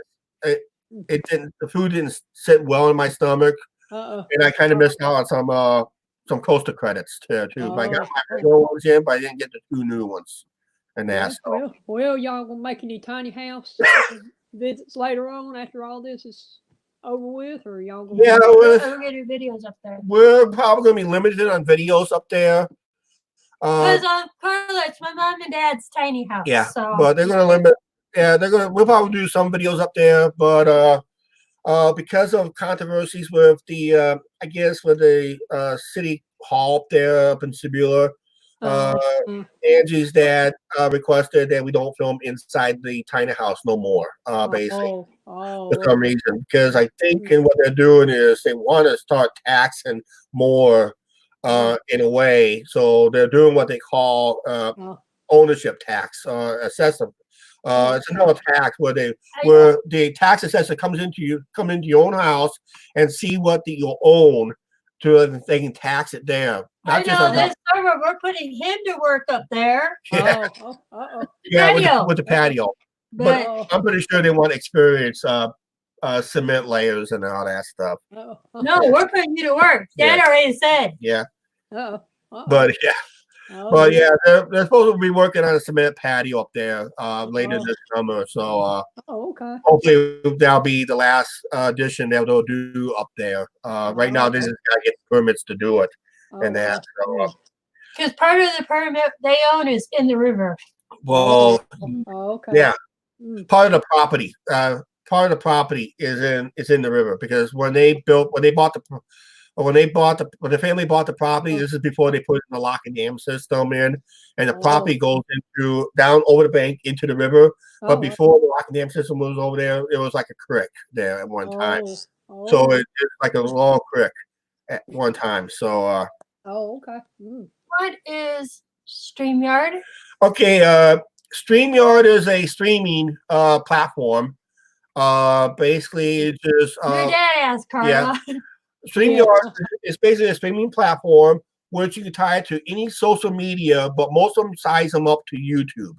didn't. The food didn't sit well in my stomach, and I kind of missed out on some coaster credits too. But I got my regular ones in, but I didn't get the 2 new ones. And that's Well, y'all gonna make any tiny house visits later on after all this is over with, or y'all gonna? yeah, We're gonna do videos up there. we're probably gonna be limited on videos up there. Because Carla, it's my mom and dad's tiny house. Yeah, So but they're gonna limit. Yeah, we'll probably do some videos up there, but because of controversies with the I guess with the city hall up there up in Cibula, Angie's dad requested that we don't film inside the tiny house no more, basically. For some reason, because I think what they're doing is they want to start taxing more in a way. So they're doing what they call ownership tax, assessment. It's another tax where the tax assessor come into your own house and see what you own, so that they can tax it there. I know this summer we're putting him to work up there. Yeah, Patio. with the patio. But I'm pretty sure they want experience cement layers and all that stuff. No, we're putting you to work. Dad already said. Yeah. Oh. But yeah. But yeah. yeah, they're supposed to be working on a cement patio up there later this summer. So Oh, okay. hopefully that'll be the last addition they'll do up there. Right now, they Okay. just gotta get permits to do it and Okay. that. So, Because part of the permit they own is in the river. well, Okay. yeah, Mm. part of the property. Part of the property is in the river because when the family bought the property, this is before they put in the lock and dam system in, and the property goes into down over the bank into the river. But before the lock and dam system was over there, it was like a creek there at one time. So it's like a long creek at one time. So okay. Mm. What is StreamYard? okay, StreamYard is a streaming platform. Basically, it's just Your dad asked Carla. yeah. StreamYard is basically a streaming platform which you can tie it to any social media, but most of them ties them up to YouTube.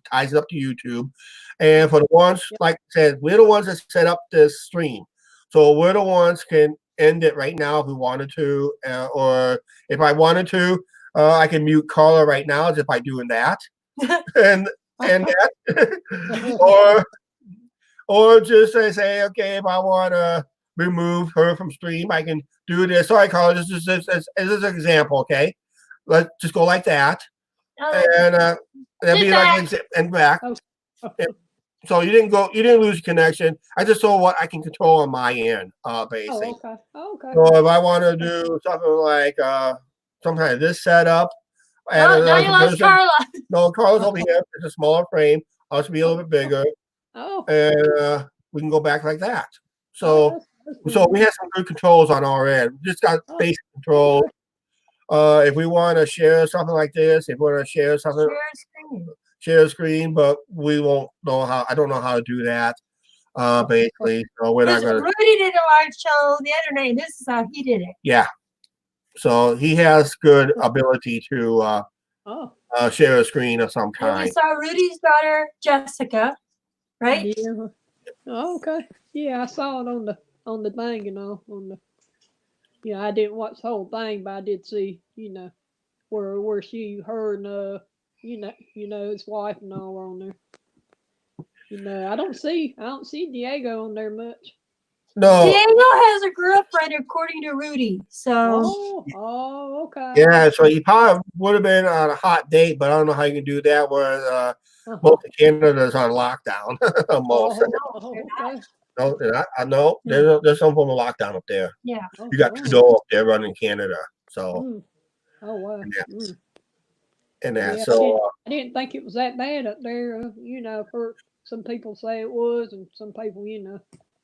And for the ones, like I said, we're the ones that set up this stream. So we're the ones can end it right now if we wanted to, or if I wanted to, I can mute Carla right now just by doing that, and that, or just say, okay, if I want to remove her from stream, I can do this. Sorry, Carla, this is an example, okay? Let's just go like that, and that'd be like and back. So you didn't lose your connection. I just saw what I can control on my end, basically. Okay. So if I want to do something like some kind of this setup, now you lost Carla. No, Carla's over here. It's a smaller frame. I'll be a little bit bigger. And we can go back like that. So we have some good controls on our end. We just got basic controls. If we want to share something like this, if we want to share something, share screen, but we won't know how. I don't know how to do that. Basically, so we're not gonna. Rudy did a live show the other night. This is how he did it. Yeah. So he has good ability to share a screen of some kind. And we saw Rudy's daughter Jessica, right? Yeah. Okay. Yeah, I saw it on the thing, on the. I didn't watch the whole thing, but I did see, where her and his wife and all were on there. I don't see Diego on there much. No. Diego has a girlfriend according to Rudy. So okay. Yeah, so he probably would have been on a hot date, but I don't know how you can do that where most of Canada's on lockdown. Most. Okay. No, there's some form of lockdown up there. Yeah. You got Trudeau up there running Canada. So Oh wow. And that. Yeah, so I didn't think it was that bad up there. For some people say it was, and some people, Yeah,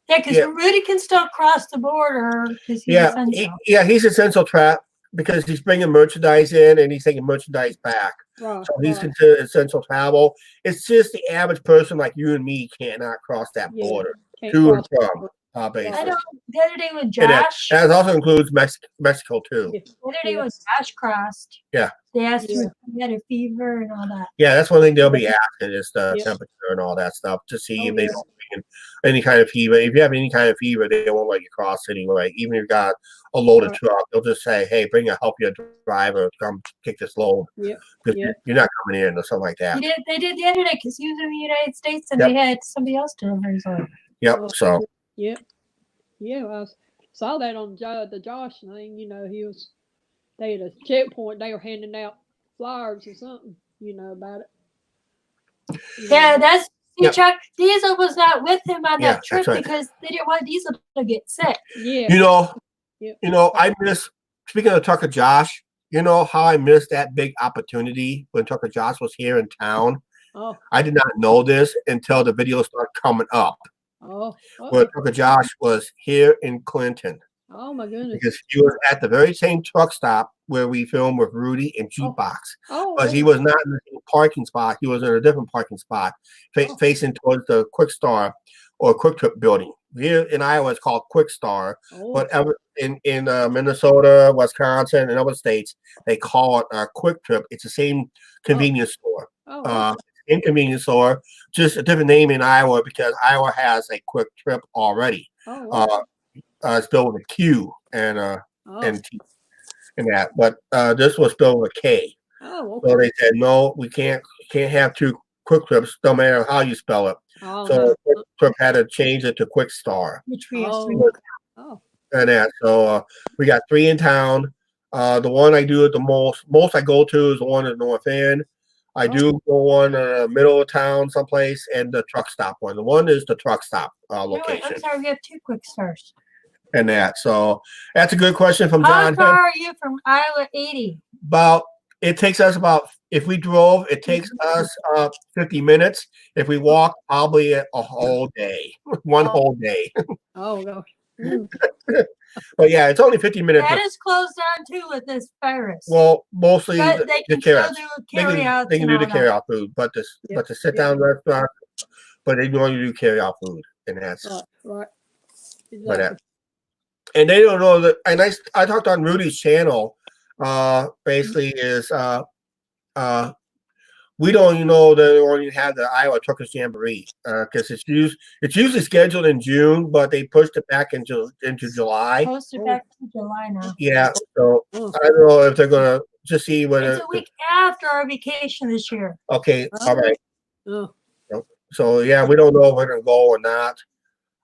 because Rudy can still cross the border because he's essential. He's essential trap because he's bringing merchandise in and he's taking merchandise back. Right, so he's considered essential travel. It's just the average person like you and me cannot cross that border to and from. Basically. I know the other day with Josh. That also includes Mexico too. The other day when Josh crossed. Yeah. They asked him if he had a fever and all that. Yeah, that's one thing they'll be asking is the temperature and all that stuff to see if they don't bring any kind of fever. If you have any kind of fever, they won't let you cross anyway. Even if you got a loaded truck, they'll just say, "Hey, bring a healthier driver, come kick this load." Yeah. You're not coming in or something like that. They did the other day because he was in the United States and they had somebody else deliver his order. Yep. So. Yeah. I saw that on the Josh thing. They had a checkpoint. They were handing out flyers or something. About it. Yeah, that's Chuck. Diesel was not with him on that trip because they didn't want Diesel to get sick. Yeah. I miss. Speaking of Tucker Josh, you know how I missed that big opportunity when Tucker Josh was here in town. Oh. I did not know this until the video started coming up. Where Tucker Josh was here in Clinton. Oh my goodness! Because he was at the very same truck stop where we filmed with Rudy and Jukebox. But he was not in the same parking spot. He was in a different parking spot, facing towards the Quick Star or Quick Trip building. Here in Iowa, it's called Quick Star. But in Minnesota, Wisconsin, and other states, they call it Quick Trip. It's the same convenience store. Inconvenience store, just a different name in Iowa because Iowa has a Quick Trip already. It's spelled with a Q and T and that, but this was spelled with a K. Oh, So okay. they said, no, we can't have two Quick Trips, no matter how you spell it. Oh, So no. Quick Trip had to change it to Quick Star. Which we have Oh. three. Oh, And that. So we got 3 in town. The one I do it the most I go to is the one at North End. I do go one in the middle of town someplace, and the truck stop one. The one is the truck stop location. I'm sorry, we have 2 quick stars. And that. So that's a good question from How John. far are you from Iowa 80? It takes us about, if we drove, it takes us 50 minutes. If we walk, probably a whole day, one whole day. oh gosh. Mm. But yeah, it's only 50 minutes. That is closed down too with this virus. Well, mostly but they the can still carrots. do They carry out. can do the carry out food, but the sit down restaurant, but they only do carry out food, and that's Right. Exactly. but and they don't know that. And I talked on Rudy's channel. Basically is we don't even know that they already have the Iowa Truckers Jamboree because it's usually scheduled in June, but they pushed it back into July. Posted back to July now. Yeah, so I don't know if they're gonna just see whether It's a week after our vacation this year. Okay, all right. Oh. So yeah, we don't know if we're gonna go or not.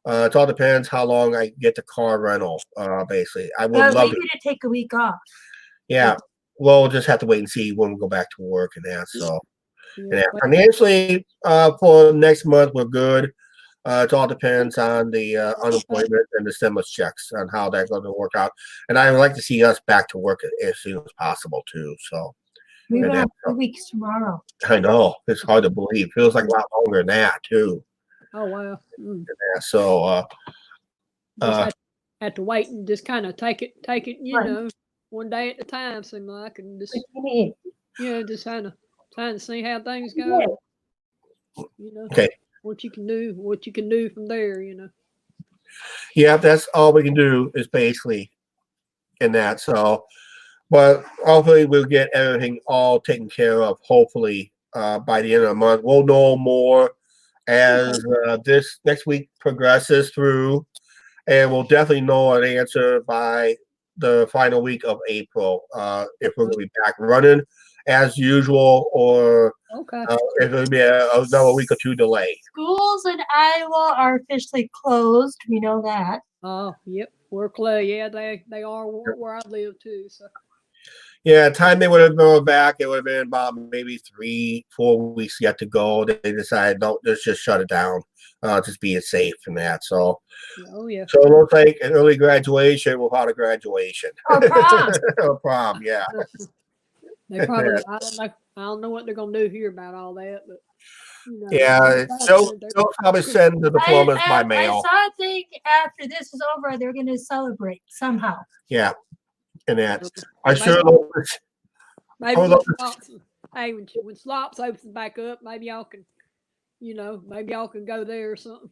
It all depends how long I get the car rental. Basically, I would love maybe to take a week off. Yeah, we'll just have to wait and see when we go back to work and that. So, Yeah. financially, for next month we're good. It all depends on the unemployment and the stimulus checks on how that's going to work out. And I would like to see us back to work as soon as possible too. So, We will have 2 weeks tomorrow. I know it's hard to believe. Feels like a lot longer than that too. Oh wow. Mm. Yeah, so, Just have to wait and just kind of take it, you Right. know, one day at a time. Seem like, and just just kind of see how things go. You know, Okay. what you can do from there. You know. Yeah, that's all we can do is basically in that. So, but hopefully we'll get everything all taken care of. Hopefully by the end of the month, we'll know more as this next week progresses through, and we'll definitely know an answer by the final week of April if we're going to be back running as usual, or if it'll be another week or 2 delay. Schools in Iowa are officially closed. We know that. Oh, yep. We're close. Yeah, they are where I live too. So. Yeah, time they would have gone back, it would have been about maybe 3-4 weeks yet to go. They decided, no, let's just shut it down, just being safe and that. So, oh yeah. So it looks like an early graduation without a graduation. Or prom. Or prom, yeah. They probably. I don't know what they're gonna do here about all that, but. You know, Yeah, they'll probably send the diplomas by mail. I saw a thing after this is over, they're going to celebrate somehow. Yeah, and that I sure maybe when Slops, hey, when Slops opens back up, maybe y'all can, maybe y'all can go there or something.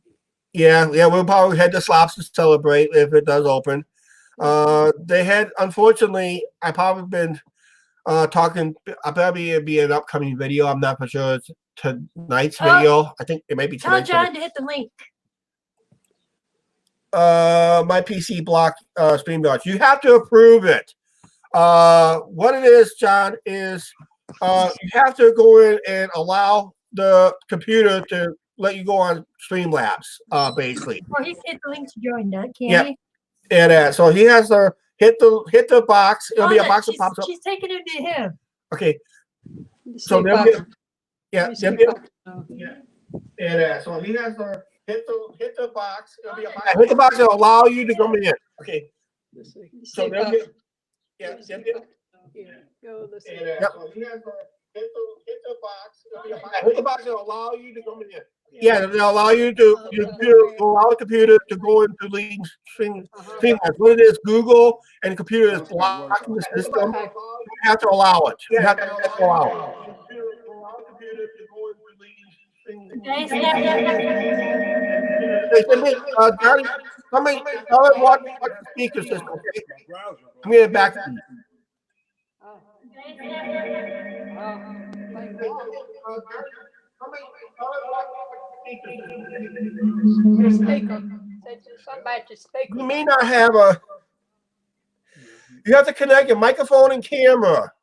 Yeah, we'll probably head to Slops to celebrate if it does open. They had, unfortunately, I've probably been talking. I'll probably it'll be an upcoming video. I'm not for sure it's tonight's video. I think it may be Tell tonight's John to hit the link. My PC block StreamYard. You have to approve it. What it is, John, is you have to go in and allow the computer to let you go on Streamlabs, basically. Or he can hit the link to join that, can't he? And so he has to hit the box. It'll be a box that pops up. She's taking it to him. Okay. So And so he has to hit the box. It'll be a box. Hit the box that'll allow you to come in. Okay. So they'll get, go. Let's see. So he has to hit the box. Hit the box that'll allow you to come in. Yeah, they'll allow you to allow the computer to go into the stream. What it is, Google and the computer is blocking the system. You have to allow it. You have to allow it. Johnny, somebody tell him what the speaker system. Okay? I'm getting back to you. You may not have you have to connect your microphone and camera.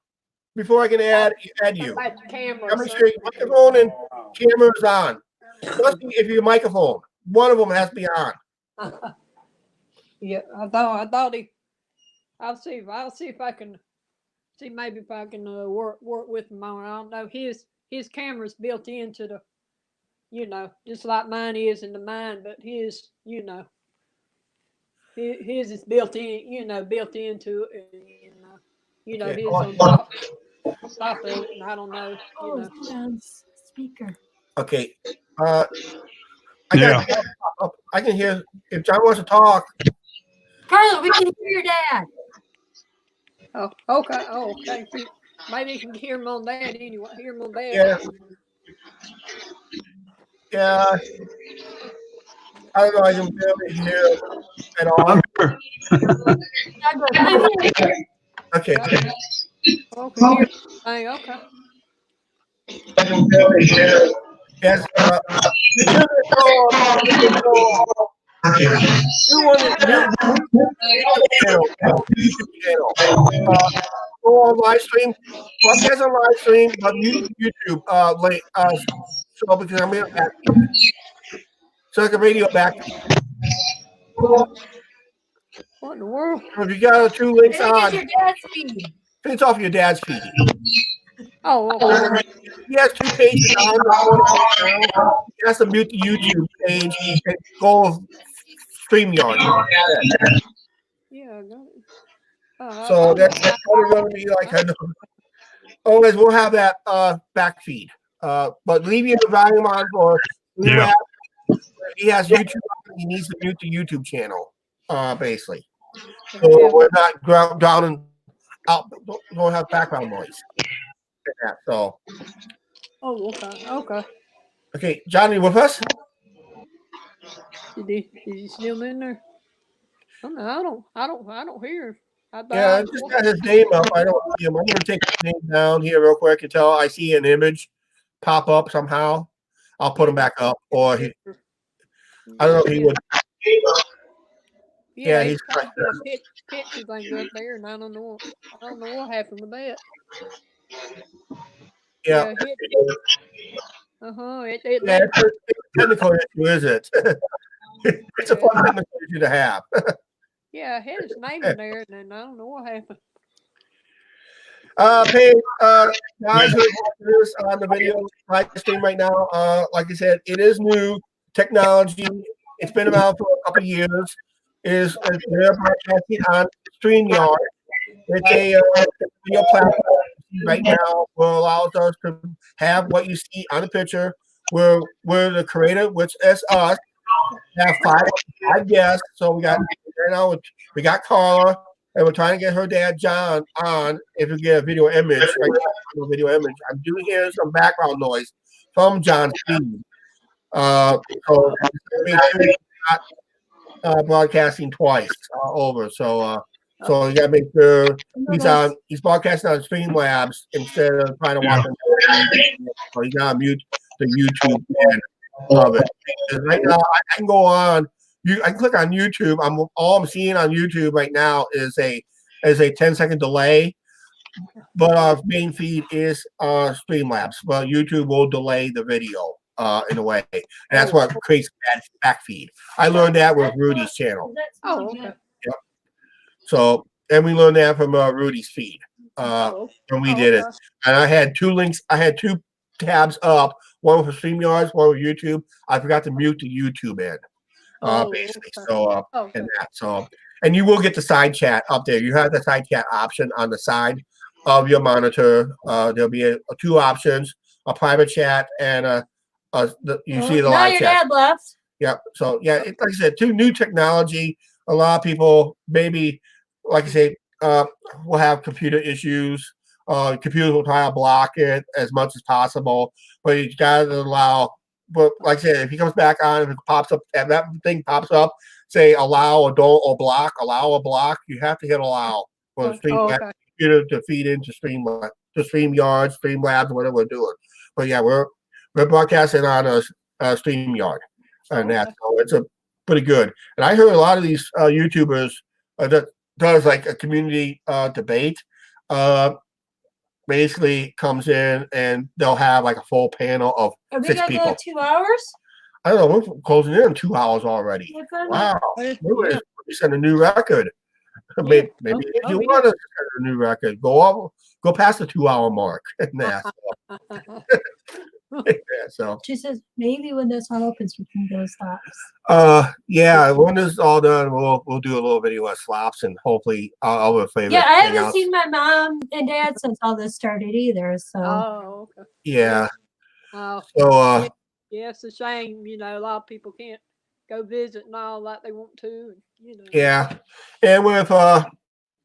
before I can add you. About the camera. Gotta make so- sure your microphone and camera is on. Especially if your microphone, one of them has to be on. Yeah, I thought he. I'll see if I can see maybe if I can work with him on. I don't know. His camera's built into the, just like mine is into mine, but his, his is built in, built into it, and Okay. his on top of it, and I don't know, Oh, it's John's speaker. Okay. I can hear if John wants to talk. Carla, we can hear your dad. Oh, okay. Oh, okay. Maybe you can hear him on that anyway. Hear him on that. Yeah. Yeah. I don't know. I can barely hear at all. Douglas, I'm here. Okay. Okay. Hey, okay. I can barely hear. Yes. New channel. Go on live stream. Podcast on live stream, but YouTube late. So because I'm gonna back so like a radio back. What in the world? So if you got two links I think on, it's your dad's feed. it's off your dad's feed. Oh, okay. He has two pages on the channel. He has to mute the YouTube page and go StreamYard. Yeah, I got it. So that's probably going to be like always we'll have that back feed. But leave your volume on for he has YouTube. He needs to mute the YouTube channel, basically. So we're not down and out. Don't have background noise. Yeah, so. Oh, okay. Okay. Okay, Johnny, with us? Is he still in there? I don't hear him. Yeah, I just got his name up. I don't see him. I'm gonna take his name down here real quick until I see an image pop up somehow. I'll put him back up, or I don't know if he would. Yeah, he's trying to get a picture thing up there, and I don't know what happened with that. Yeah. It Yeah, it's a technical issue, is it? It's a fun technical issue to have. Yeah, I had his name in there, and then I don't know what happened. Hey, guys who are watching this on the video live stream right now, like I said, it is new technology. It's been around for a couple of years. They're broadcasting on StreamYard. It's a video platform right now will allows us to have what you see on the picture. We're the creator, which is us. We have five guests. So we got right now we got Carla, and we're trying to get her dad John on. If we get a video image, right now, video image. I'm doing here some background noise from John's feed. So make sure you're not broadcasting twice over. So you gotta make sure he's broadcasting on Streamlabs instead of trying to watch on. So you gotta mute the YouTube of it. Because right now I can go on. I can click on YouTube. All I'm seeing on YouTube right now is a 10-second delay. But our main feed is Streamlabs. But YouTube will delay the video in a way. And that's what creates that back feed. I learned that with Rudy's channel. Oh, okay. Yep. So, and we learned that from Rudy's feed when we did it. And I had two links. I had two tabs up. One for StreamYard, one for YouTube. I forgot to mute the YouTube end, basically. Okay. So, and that. So, and you will get the side chat up there. You have the side chat option on the side of your monitor. There'll be two options: a private chat and you see the now live your chat. dad left. Yep. So yeah, like I said, two new technology. A lot of people maybe, like I say, will have computer issues. Computers will try to block it as much as possible, but you gotta allow. But like I said, if he comes back on, if it pops up, if that thing pops up, say allow or don't or block, allow or block, you have to hit allow for the computer to feed into StreamYard, Streamlabs, whatever we're doing. But yeah, we're broadcasting on a StreamYard, and that so it's a pretty good. And I heard a lot of these YouTubers that does like a community debate. basically comes in and they'll have like a full panel of Are we 6 gonna people. go 2 hours? I don't know. We're closing in 2 hours already. We're gonna- Wow. Yeah. We're setting a new record. Yeah. Maybe Oh, if oh, you yeah. want to set a new record, go past the 2-hour mark. Nah, yeah, so She says maybe when this all opens, we can go stops. yeah, when this is all done, we'll do a little video of slops and hopefully our favorite. Yeah, I haven't hangouts. seen my mom and dad since all this started either. So Oh, okay. Yeah. Oh, So yeah, it's a shame. You know, a lot of people can't go visit and all like they want to. And, you know. yeah. And with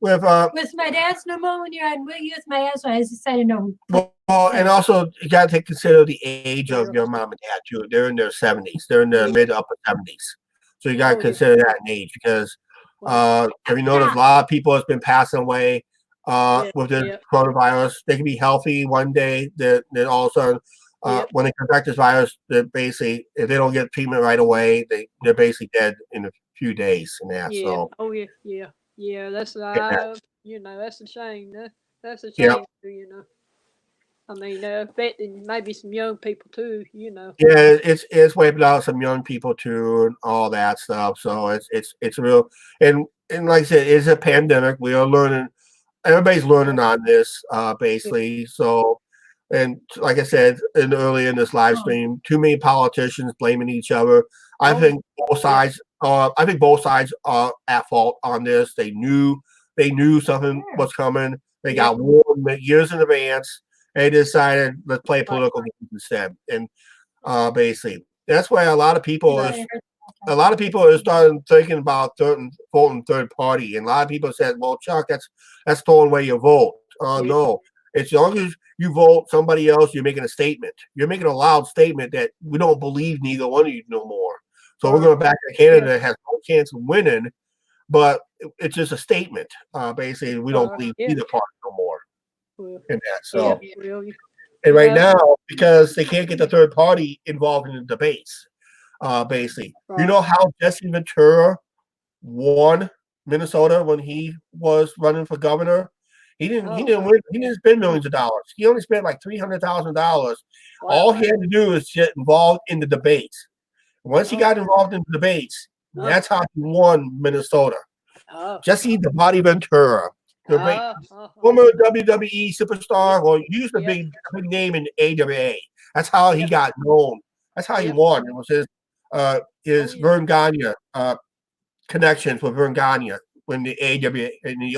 with my dad's pneumonia and with my asthma, I decided no. well, and also you gotta consider the age of your mom and dad too. They're in their 70s. They're in their mid to upper 70s. So you gotta consider that an age because if you notice, a lot of people has been passing away with the coronavirus. They can be healthy one day, then all of a sudden, when they contract this virus, they're basically, if they don't get treatment right away, they're basically dead in a few days and that. Yeah. So Oh yeah. That's you know, that's a shame. That's a Yep. shame. You know. I mean, affecting maybe some young people too. You know. yeah, it's wiping out some young people too and all that stuff. So it's real and like I said, it's a pandemic. We are learning. Everybody's learning on this basically. So and like I said earlier in this live stream, too many politicians blaming each other. I think both sides. I think both sides are at fault on this. They knew something was coming. They got warned years in advance. They decided let's play political games instead. And basically, that's why a lot of people are starting thinking about voting third party. And a lot of people said, "Well, Chuck, that's throwing away your vote." No, as long as you vote somebody else, you're making a statement. You're making a loud statement that we don't believe neither one of you no more. So we're going back to Canada that has no chance of winning, but it's just a statement. Basically, we don't believe either party no more. In that, so and right now, because they can't get the third party involved in the debates, basically, you know how Jesse Ventura won Minnesota when he was running for governor. He didn't win. He didn't spend millions of dollars. He only spent like $300,000. All he had to do is get involved in the debates. Once he got involved in the debates, that's how he won Minnesota. Jesse the Body Ventura, former WWE superstar. Well, he used a big name in AWA. That's how he got known. That's how he won. It was his Vern Gagne connections with Vern Gagne when the AWA in the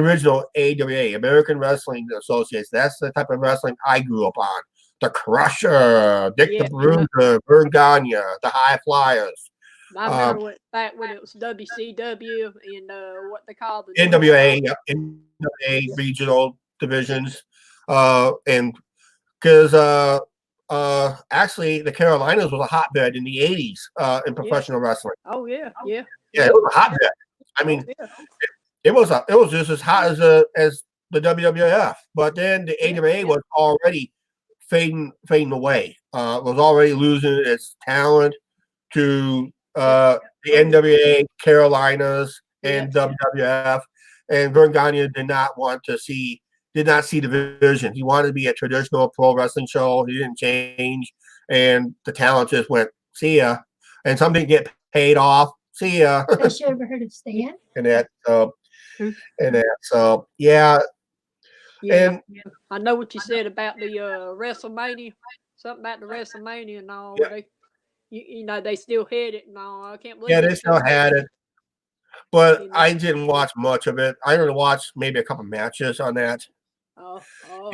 original AWA, American Wrestling Association. That's the type of wrestling I grew up on. The Crusher, Dick the Bruiser, Vern Gagne, the High Flyers. I remember back when it was WCW and what they called the NWA, NWA regional divisions, and because actually the Carolinas was a hotbed in the '80s in professional wrestling. Oh yeah. Yeah, it was a hotbed. I mean, it was just as hot as the WWF, but then the AWA was already fading away. It was already losing its talent to the NWA, Carolinas, and WWF. And Vern Gagne did not see the vision. He wanted to be a traditional pro wrestling show. He didn't change, and the talent just went, "See ya," and some didn't get paid off. See ya. Has you ever heard of Stan? And so yeah. And I know what you said about the WrestleMania, something about the WrestleMania and all. Yeah. You know, they still had it and all. I can't believe. Yeah, they still had it, but I didn't watch much of it. I only watched maybe a couple matches on that.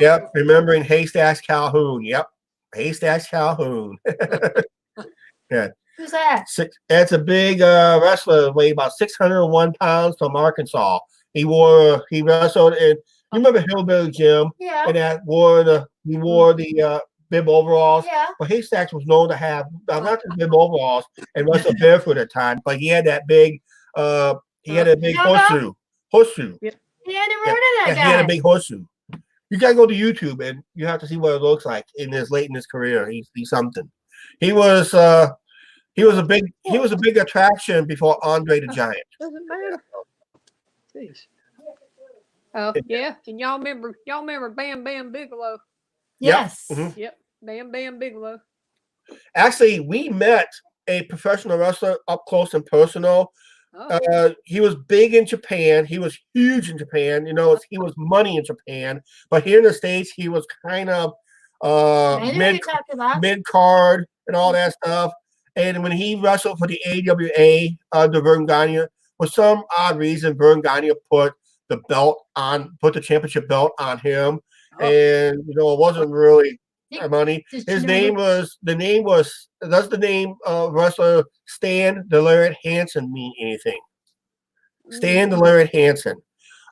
Yep, remembering Haystacks Calhoun. Yep, Haystacks Calhoun. Yeah. Who's that? That's a big wrestler, weighed about 601 pounds from Arkansas. He wrestled in. You remember Hillbilly Jim? Yeah. And that he wore the bib overalls. Yeah. Well, Haystacks was known to have not just bib overalls and wrestle barefoot at times, but he had that big horseshoe. Horseshoe. Yeah, I never heard of that guy. He had a big horseshoe. You gotta go to YouTube and you have to see what it looks like late in his career. He's something. He was a big attraction before Andre the Giant. Doesn't matter. Jeez. Oh yeah, and y'all remember Bam Bam Bigelow? Yes. Mhm. Yep, Bam Bam Bigelow. Actually, we met a professional wrestler up close and personal. Oh, He was big in Japan. He was huge in Japan. You know, he was money in Japan. But here in the States, he was kind of I know what mid you're talking about. mid card and all that stuff. And when he wrestled for the AWA, the Vern Gagne, for some odd reason, Vern Gagne put the championship belt on him, and you know, it wasn't really money. Did His you know name was does the name of wrestler Stan the Lariat Hansen mean anything? Stan the Lariat Hansen.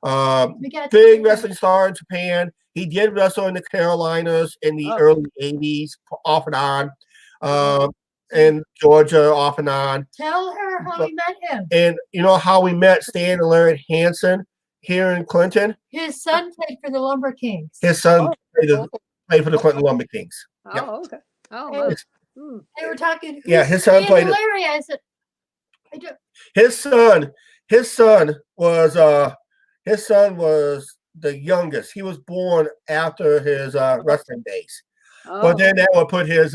we got Big wrestling star in Japan. He did wrestle in the Carolinas in the early 80s, off and on. And Georgia, off and on. Tell her how we met him. And you know how we met Stan and Larry Hansen here in Clinton? His son played for the Lumber Kings. His son played for the Clinton Lumber Kings. Yep. Oh, okay. Oh, Hey, nice. They were talking. Yeah, his son Stan played and it. Larry. I said, I do. His son was the youngest. He was born after his wrestling days. Oh, But then that would put his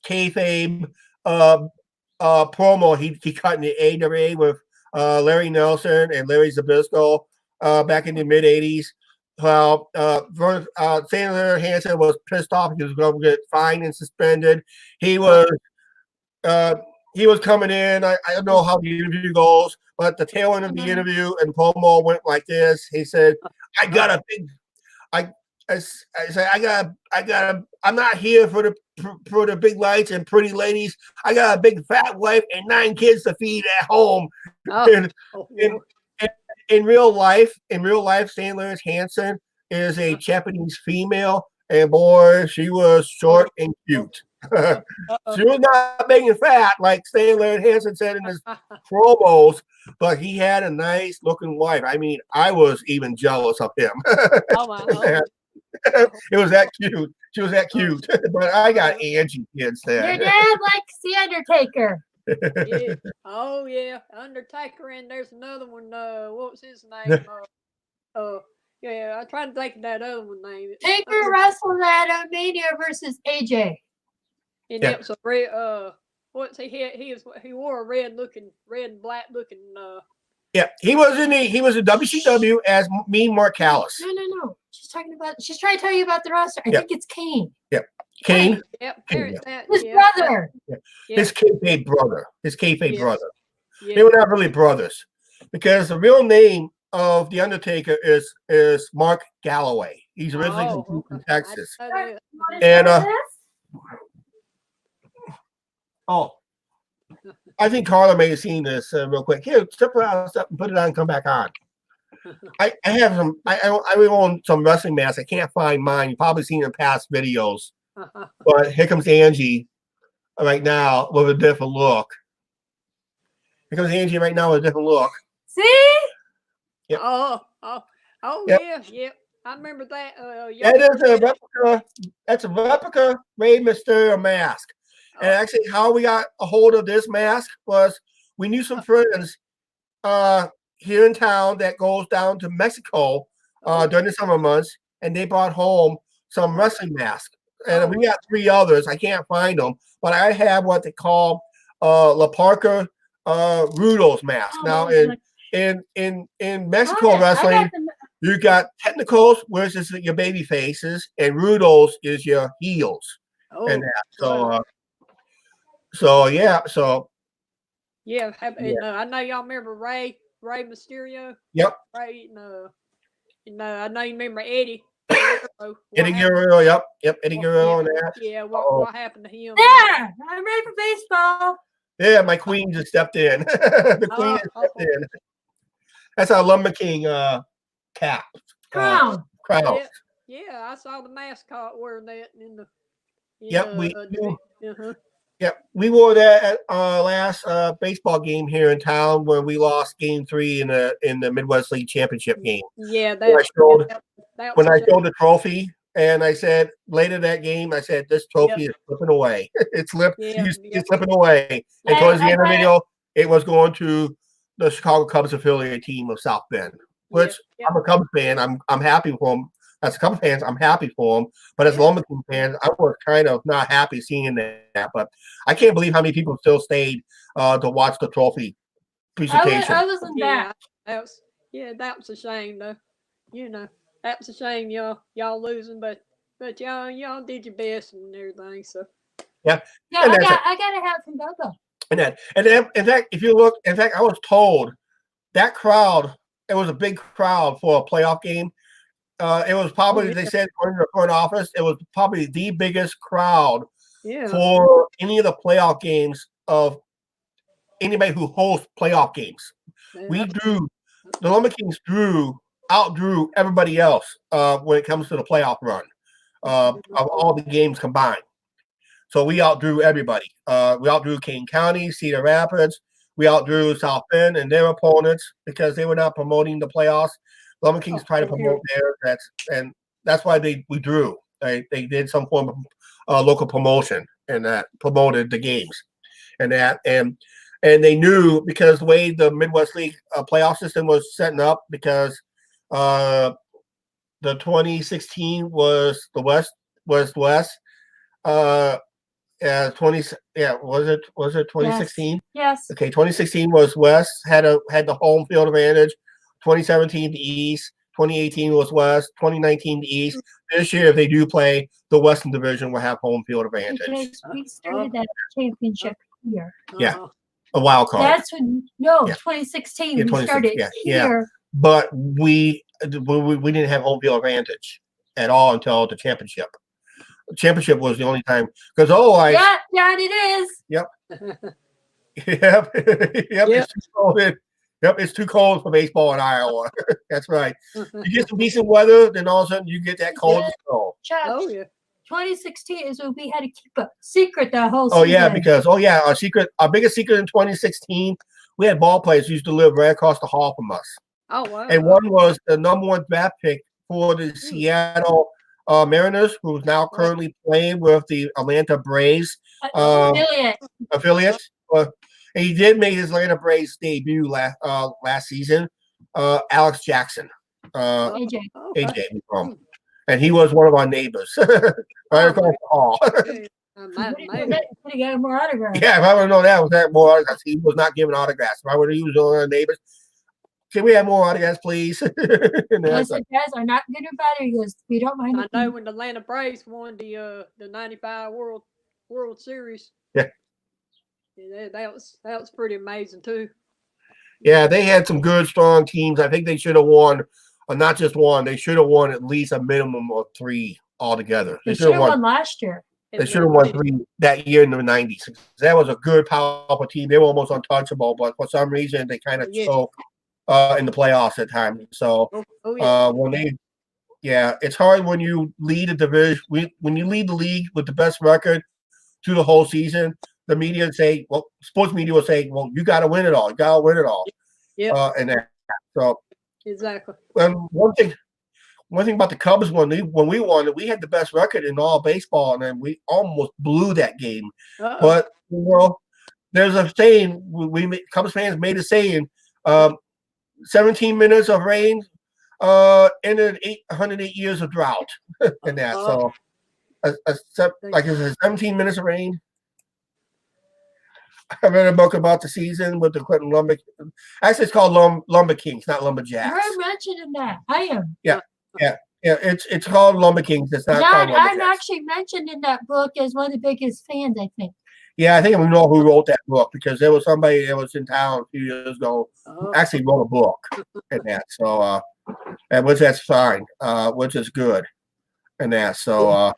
kayfabe promo he cut in the AWA with Larry Nelson and Larry Zbyszko back in the mid '80s. Well, Senator Hansen was pissed off. He was going to get fined and suspended. He was coming in. I don't know how the interview goes, but the tail end of the interview and promo went like this. He said, "I got a big, I said, I'm not here for the big lights and pretty ladies. I got a big fat wife and 9 kids to feed at home." In real life, Stan Lariat Hansen is a Japanese female, and boy, she was short and cute. She was not big and fat like Stan Lariat Hansen said in his promos, but he had a nice looking wife. I mean, I was even jealous of him. Oh, wow. It was that cute. She was that cute. But I got Angie kids Your then. dad likes the Undertaker. Yeah. Oh yeah, Undertaker, and there's another one. What was his name? Yeah, I tried to think of that other one name. Taker wrestled at Mania versus AJ. And it was a red. What's he had? He wore a red and black looking. Yeah, he was in WCW as Mean Mark Callis. No. She's trying to tell you about the roster. I think it's Kane. Yep. Kane. Yep. Kane, His brother. Yeah. His kayfabe brother. Brother. Yeah. They were not really brothers, because the real name of the Undertaker is Mark Galloway. He's originally from Texas. And I think Carla may have seen this real quick. Here, step around, and put it on, and come back on. I have some. I own some wrestling masks. I can't find mine. You've probably seen it in past videos. But here comes Angie right now with a different look. Here comes Angie right now with a different look. See? Yep. Yeah. I remember that. That is a replica. That's a replica Rey Mysterio mask. And actually, how we got a hold of this mask was we knew some friends here in town that goes down to Mexico during the summer months, and they brought home some wrestling masks. And we got 3 others. I can't find them, but I have what they call La Parker Rudos mask. Now in Mexico wrestling, you got technicals, which is your baby faces, and Rudos is your heels. And that. Yeah, I know y'all remember Rey Mysterio. Yep. Ray, I know you remember Eddie. Eddie Guerrero, yep, Eddie Guerrero and that. Yeah, what happened to him? There, I'm ready for baseball. Yeah, my queen just stepped in. The queen just stepped in. That's our Lumber King cap. Crown. Yeah, I saw the mascot wearing that in the. We wore that at our last baseball game here in town when we lost Game 3 in the Midwest League Championship game. Yeah, when I showed the trophy, and I said later that game, I said this trophy is slipping away. It's slipping away. And towards the end of the video, it was going to the Chicago Cubs affiliate team of South Bend. which Yeah. I'm a Cubs fan. I'm happy for him. As a Cubs fans, I'm happy for him. But as Yeah. Lumber King fans, I was kind of not happy seeing that. But I can't believe how many people still stayed to watch the trophy presentation. I wasn't Yeah, that. that was a shame though. You know, that was a shame y'all losing, but y'all did your best and everything. So Yeah, And that's it. I got a hat from Bobo. And then, in fact, if you look, in fact, I was told that crowd, it was a big crowd for a playoff game. It was probably, they said, according to the front office, it was probably the biggest crowd yeah, for any of the playoff games of anybody who hosts playoff games. We drew, the Lumber Kings outdrew everybody else when it comes to the playoff run of all the games combined. So we outdrew everybody. We outdrew Kane County, Cedar Rapids. We outdrew South Bend and their opponents because they were not promoting the playoffs. Lumber Kings tried to promote theirs. That's why we drew. They did some form of local promotion and that promoted the games and they knew because the way the Midwest League playoff system was setting up because the 2016 was the West. was it 2016? Yes. Okay, 2016 was West had the home field advantage. 2017 the East. 2018 was West. 2019 the East. This year, if they do play, the Western Division will have home field advantage. Because we started that championship here. Yeah. A wild card. That's when 2016 Yeah, we 26, started yeah. here. But we didn't have home field advantage at all until the championship. The championship was the only time because yeah, it is. Yep. Yep. It's too cold. It's too cold for baseball in Iowa. That's right. You get some decent weather, then all of a sudden you get that cold snow. Chuck, oh yeah. 2016 is when we had to keep a secret the whole season. Oh yeah, because our biggest secret in 2016, we had ball players who used to live right across the hall from us. Oh wow. And one was the number 1 draft pick for the Seattle Mariners, who's now currently playing with the Atlanta Braves affiliate. And he did make his Atlanta Braves debut last season. Alex Jackson, AJ. AJ, and he was one of our neighbors, right across the hall. Could have got more autographs. Yeah, if I would have known that was that more autographs, he was not giving autographs. If I would have used one of our neighbors, can we have more autographs, please? I said, guys, I'm not good about it. He goes, we don't mind. I know when the Atlanta Braves won the '95 World Series. Yeah. That was pretty amazing too. Yeah, they had some good, strong teams. I think they should have won, or not just one. They should have won at least a minimum of 3 altogether. They should have won last year. They should have won 3 that year in the 90s. That was a good, powerful team. They were almost untouchable, but for some reason they kind of choked in the playoffs at times. So it's hard when you lead a division. When you lead the league with the best record through the whole season, the media say, well, sports media will say, well, you got to win it all. You got to win it all. Yeah. And that. So exactly. One thing about the Cubs when we won, we had the best record in all baseball, and then we almost blew that game. But there's a saying Cubs fans made a saying: 17 minutes of rain ended 108 years of drought, and that. So, like it was 17 minutes of rain. I read a book about the season with the Clinton Lumber. Actually, it's called Lumber Kings, not Lumberjacks. You're mentioning that. I am. Yeah. It's called Lumber Kings. It's not called Lumberjacks. I'm actually mentioned in that book as one of the biggest fans, I think. Yeah, I think we know who wrote that book because there was somebody that was in town a few years ago who actually wrote a book in that. So, which that's fine, which is good, and that. So,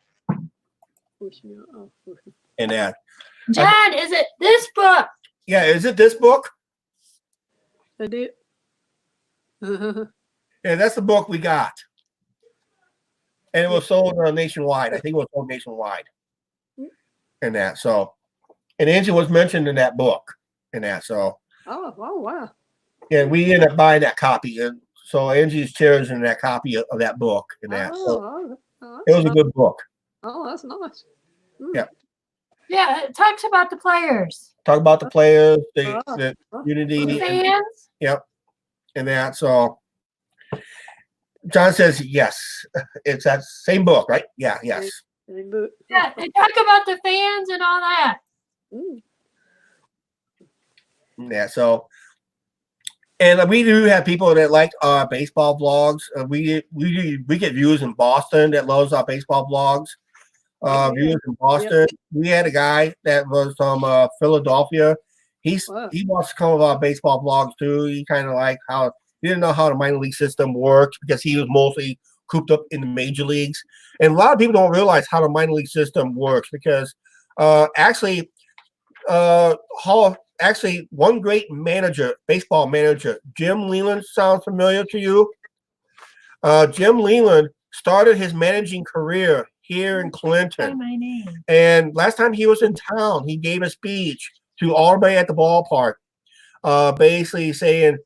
and that. John, is it this book? Yeah, is it this book? I did. Yeah, that's the book we got. And it was sold nationwide. I think it was sold nationwide. And that. So, and Angie was mentioned in that book. And that. So. Oh wow. Yeah, we ended up buying that copy. And so Angie's cherishing that copy of that book. And that. So it was a good book. Oh, that's nice. Yeah. Yeah, it talks about the players. Talk about the players, the unity. The fans. Yep. And that. So, John says yes. It's that same book, right? Yeah, yes. Yeah, and talk about the fans and all that. Yeah, so and we do have people that like our baseball vlogs. We get viewers in Boston that loves our baseball vlogs. Viewers in Boston. We had a guy that was from Philadelphia. He watched some of our baseball vlogs too. He kind of like how he didn't know how the minor league system worked because he was mostly cooped up in the major leagues. And a lot of people don't realize how the minor league system works because actually one great manager, baseball manager, Jim Leland, sounds familiar to you? Jim Leland started his managing career here in Clinton. My name. And last time he was in town, he gave a speech to everybody at the ballpark, basically saying,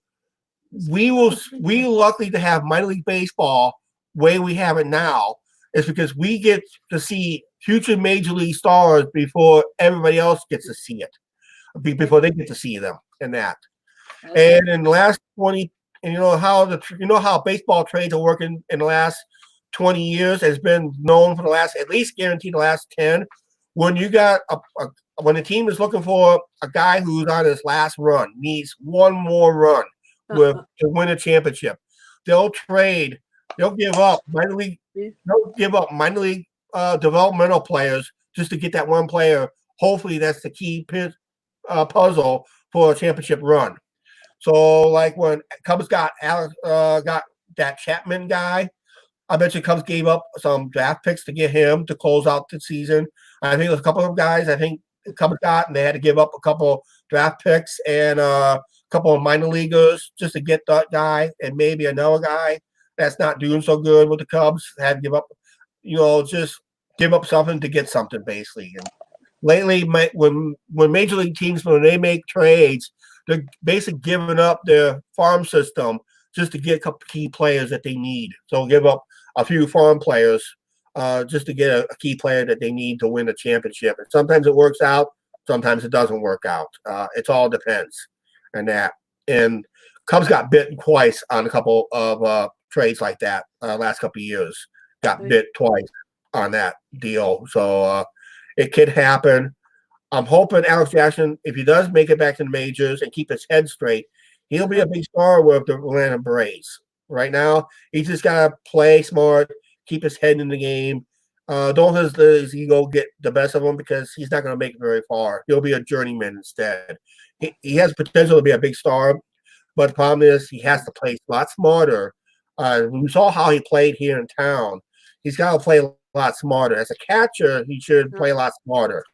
we lucky to have minor league baseball way we have it now is because we get to see future major league stars before everybody else gets to see it, before they get to see them and that. And in the last 20, and you know how baseball trades are working in the last 20 years has been known for the last, at least guaranteed the last 10. When you got when the team is looking for a guy who's on his last run, needs one more run to win a championship, they'll give up minor league developmental players just to get that one player. Hopefully that's the key puzzle for a championship run. So like when Cubs got that Chapman guy, I bet you Cubs gave up some draft picks to get him to close out the season. I think there's a couple of guys I think the Cubs got, and they had to give up a couple draft picks and a couple of minor leaguers just to get that guy, and maybe another guy that's not doing so good with the Cubs had to give up, just give up something to get something basically. And lately, when major league teams, when they make trades, they're basically giving up their farm system just to get a couple key players that they need. So give up a few farm players just to get a key player that they need to win a championship. And sometimes it works out, sometimes it doesn't work out. It all depends on that. And Cubs got bitten twice on a couple of trades like that last couple of years. Got bit twice on that deal. So it could happen. I'm hoping Alex Jackson, if he does make it back to the majors and keep his head straight, he'll be a big star with the Atlanta Braves. Right now, he just got to play smart, keep his head in the game. Don't let his ego get the best of him because he's not going to make it very far. He'll be a journeyman instead. He has potential to be a big star, but the problem is he has to play a lot smarter. We saw how he played here in town. He's got to play a lot smarter. As a catcher, he should play a lot smarter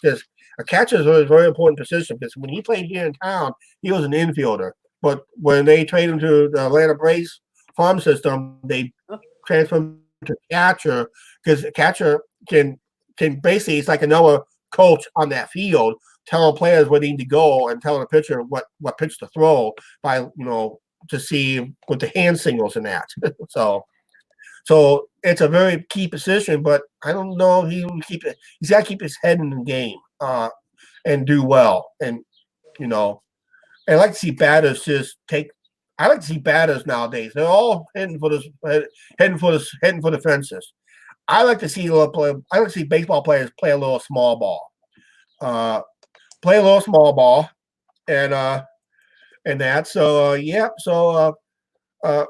because a catcher is a very important position because when he played here in town, he was an infielder. But when they traded him to the Atlanta Braves farm system, they transferred him to catcher because the catcher can basically, it's like another coach on that field, telling players where they need to go and telling the pitcher what pitch to throw by, to see with the hand signals and that. So it's a very key position, but I don't know if he will keep it. He's got to keep his head in the game and do well. And, I like to see batters I like to see batters nowadays. They're all heading for the fences. I like to see baseball players play a little small ball. Play a little small ball and that. So I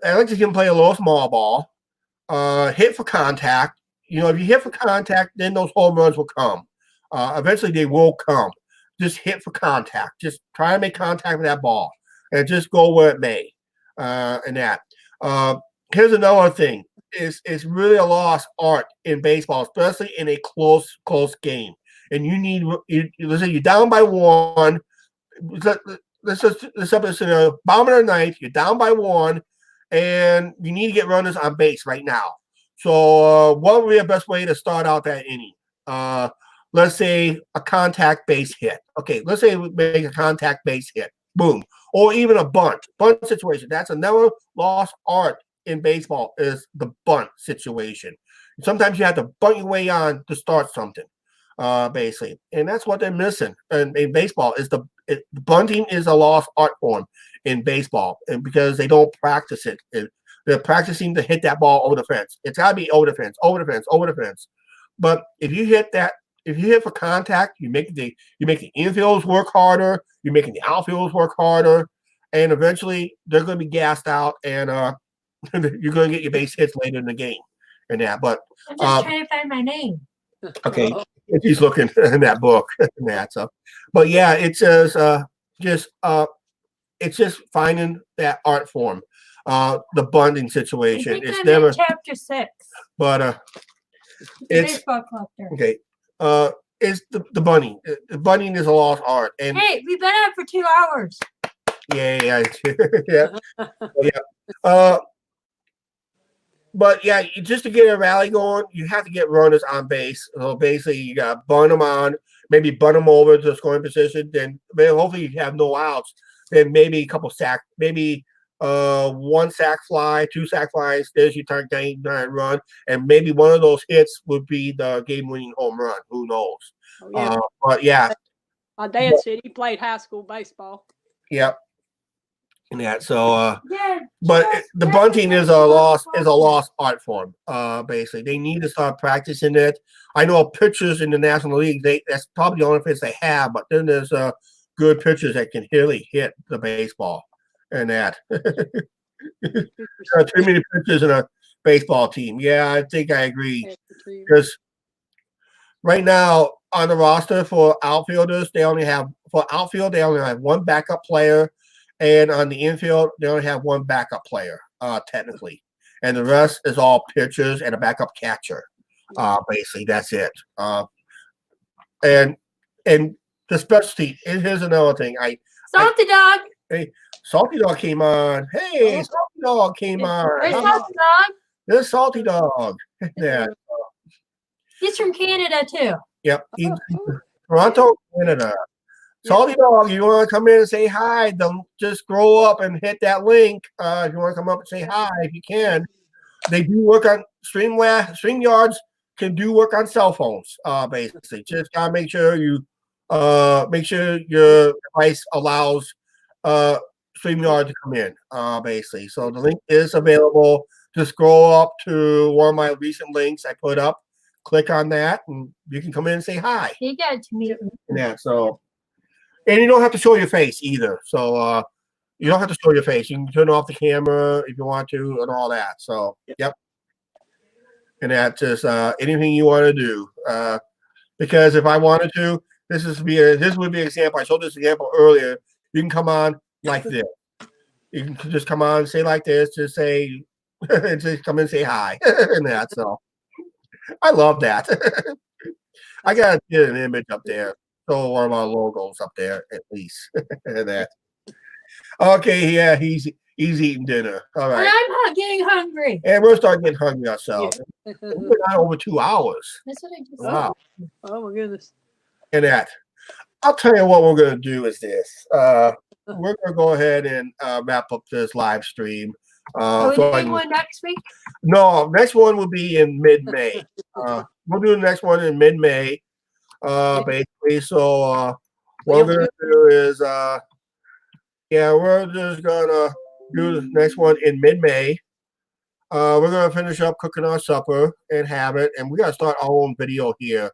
like to see him play a little small ball. Hit for contact. If you hit for contact, then those home runs will come. Eventually they will come. Just hit for contact. Just try to make contact with that ball and just go where it may. And that. Here's another thing. It's really a lost art in baseball, especially in a close game. And let's say you're down by one. Let's up a scenario. Bottom of the ninth, you're down by one, and you need to get runners on base right now. So what would be the best way to start out that inning? Let's say a contact base hit. Okay, let's say we make a contact base hit. Boom. Or even a bunt situation. That's another lost art in baseball is the bunt situation. Sometimes you have to bunt your way on to start something, basically. And that's what they're missing in baseball is bunting is a lost art form in baseball and because they don't practice it. They're practicing to hit that ball over the fence. It's got to be over the fence, over the fence, over the fence. But if you hit that, if you hit for contact, you make the infielders work harder. You're making the outfielders work harder, and eventually they're going to be gassed out, and you're going to get your base hits later in the game. And that, but I'm just trying to find my name. okay, he's looking in that book and that stuff. But yeah, it says it's just finding that art form, the bonding I situation. think It's I'm never, in chapter 6. but The it's baseball collector. okay. It's the bunny. The bunnying is a lost art, and Hey, we've been out for 2 hours. yeah, yeah. But yeah, just to get a rally going, you have to get runners on base. So basically, you got to bunt them on, maybe bunt them over to the scoring position. Then hopefully you have no outs. Then maybe a couple sack, maybe 1 sack fly, 2 sack flies. There's your target run, and maybe one of those hits would be the game-winning home run. Who knows? Oh, yeah. But yeah, My dad said he played high school baseball. yep. And that so Yeah, but just the let bunting me is know a what's lost art form. Basically, they need to start practicing it. I know pitchers in the National League. That's probably the only place they have. But then there's good pitchers that can really hit the baseball, and that. There are too many pitchers in a baseball team. Yeah, I think I agree. Because right now on the roster for outfielders, they only have 1 backup player. And on the infield, they only have 1 backup player, technically. And the rest is all pitchers and a backup catcher. Basically, that's it. And the specialty, and here's another thing. Salty Dog. Hey, Salty Dog came on. Hey, Salty Dog came on. Where's Salty Dog? There's Salty Dog. Yeah. He's from Canada, too. Yep. He's Toronto, Canada. Salty Dog, you want to come in and say hi? Don't just scroll up and hit that link. If you want to come up and say hi, if you can. They do work on StreamYards can do work on cell phones. Basically, just gotta make sure your device allows StreamYard to come in. Basically, so the link is available. Just scroll up to one of my recent links I put up. Click on that, and you can come in and say hi. You got it to me. Yeah. So. And you don't have to show your face either. So you don't have to show your face. You can turn off the camera if you want to and all that. So, yep. And that's just anything you want to do. Because if I wanted to, this would be an example. I showed this example earlier. You can come on like this. You can just come on and say like this. Just say, just come and say hi. And that. So I love that. I got to get an image up there. So one of our logos up there at least. That. Okay, yeah, he's eating dinner. All And right. I'm getting hungry. And we're starting getting hungry ourselves. We've been on over 2 hours. That's what I just Wow. Oh my goodness. And that. I'll tell you what we're gonna do is this. We're gonna go ahead and wrap up this live stream. Are we So doing one next week? no, next one will be in mid-May. We'll do the next one in mid-May. Basically, so what we're gonna do is we're just gonna do the next one in mid-May. We're gonna finish up cooking our supper and have it, and we gotta start our own video here.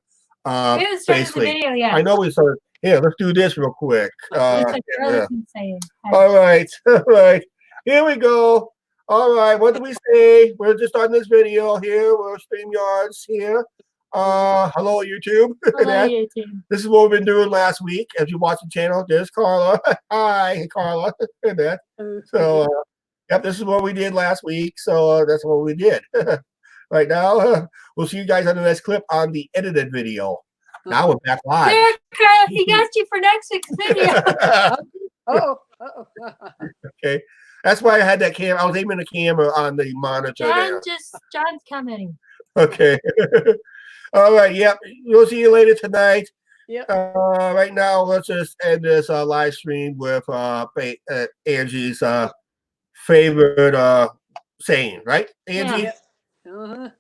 We haven't started the Basically, video yet. I know we started. Here, let's do this real quick. It's like Yeah. Early insane. All right, all right. Here we go. All right, what did we say? We're just starting this video here. We're StreamYards here. Hello, YouTube. Hello, YouTube. This is what we've been doing last week. As you watch the channel, there's Carla. Hi, Carla. So, yep, this is what we did last week. So that's what we did. Right now, we'll see you guys on the next clip on the edited video. Now we're back live. There, Kyle, he got you for next week's video. Okay, that's why I had that camera. I was aiming the camera on the monitor there. John's commenting. Okay. All right. Yep. We'll see you later tonight. Yep. Right now, let's just end this live stream with Angie's favorite saying. Right, Angie? Yeah. Uh-huh.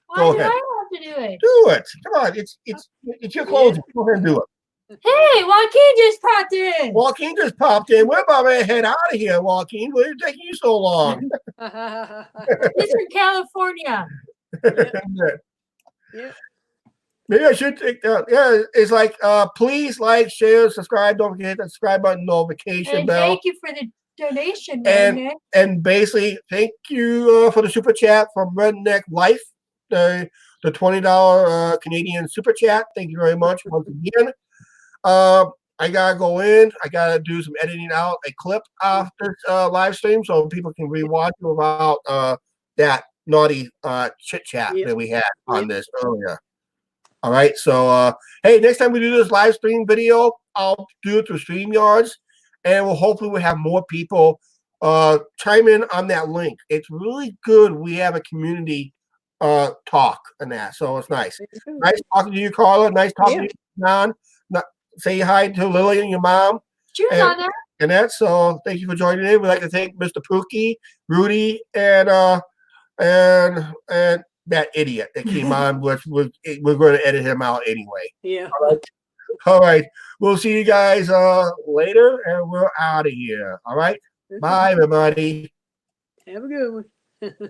Why Go do ahead. I have to do it? Do it. Come on. It's your clothes. Go ahead and do it. Hey, Joaquin just popped in. Joaquin just popped in. We're about to head out of here, Joaquin. Why are you taking you so long? He's from California. Yeah. Maybe I should take that. Yeah, it's like please like, share, subscribe. Don't forget to hit the subscribe button, notification And bell. thank you for the donation, man. And basically, thank you for the super chat from Redneck Life, the $20 Canadian super chat. Thank you very much once again. I gotta go in. I gotta do some editing out a clip of this live stream so people can rewatch about that naughty chit chat that we had on this earlier. All right, so hey, next time we do this live stream video, I'll do it through StreamYards, and hopefully we'll have more people chime in on that link. It's really good. We have a community talk and that, so it's nice. Nice talking to you, Carla. Nice talking to you, John. Say hi to Lily and your mom. Cheers on there. And that, so thank you for joining in. We'd like to thank Mr. Pookie, Rudy, and that idiot that came on, which we're going to edit him out anyway. Yeah. All right. We'll see you guys later, and we're out of here. All right. Bye, everybody. Have a good one.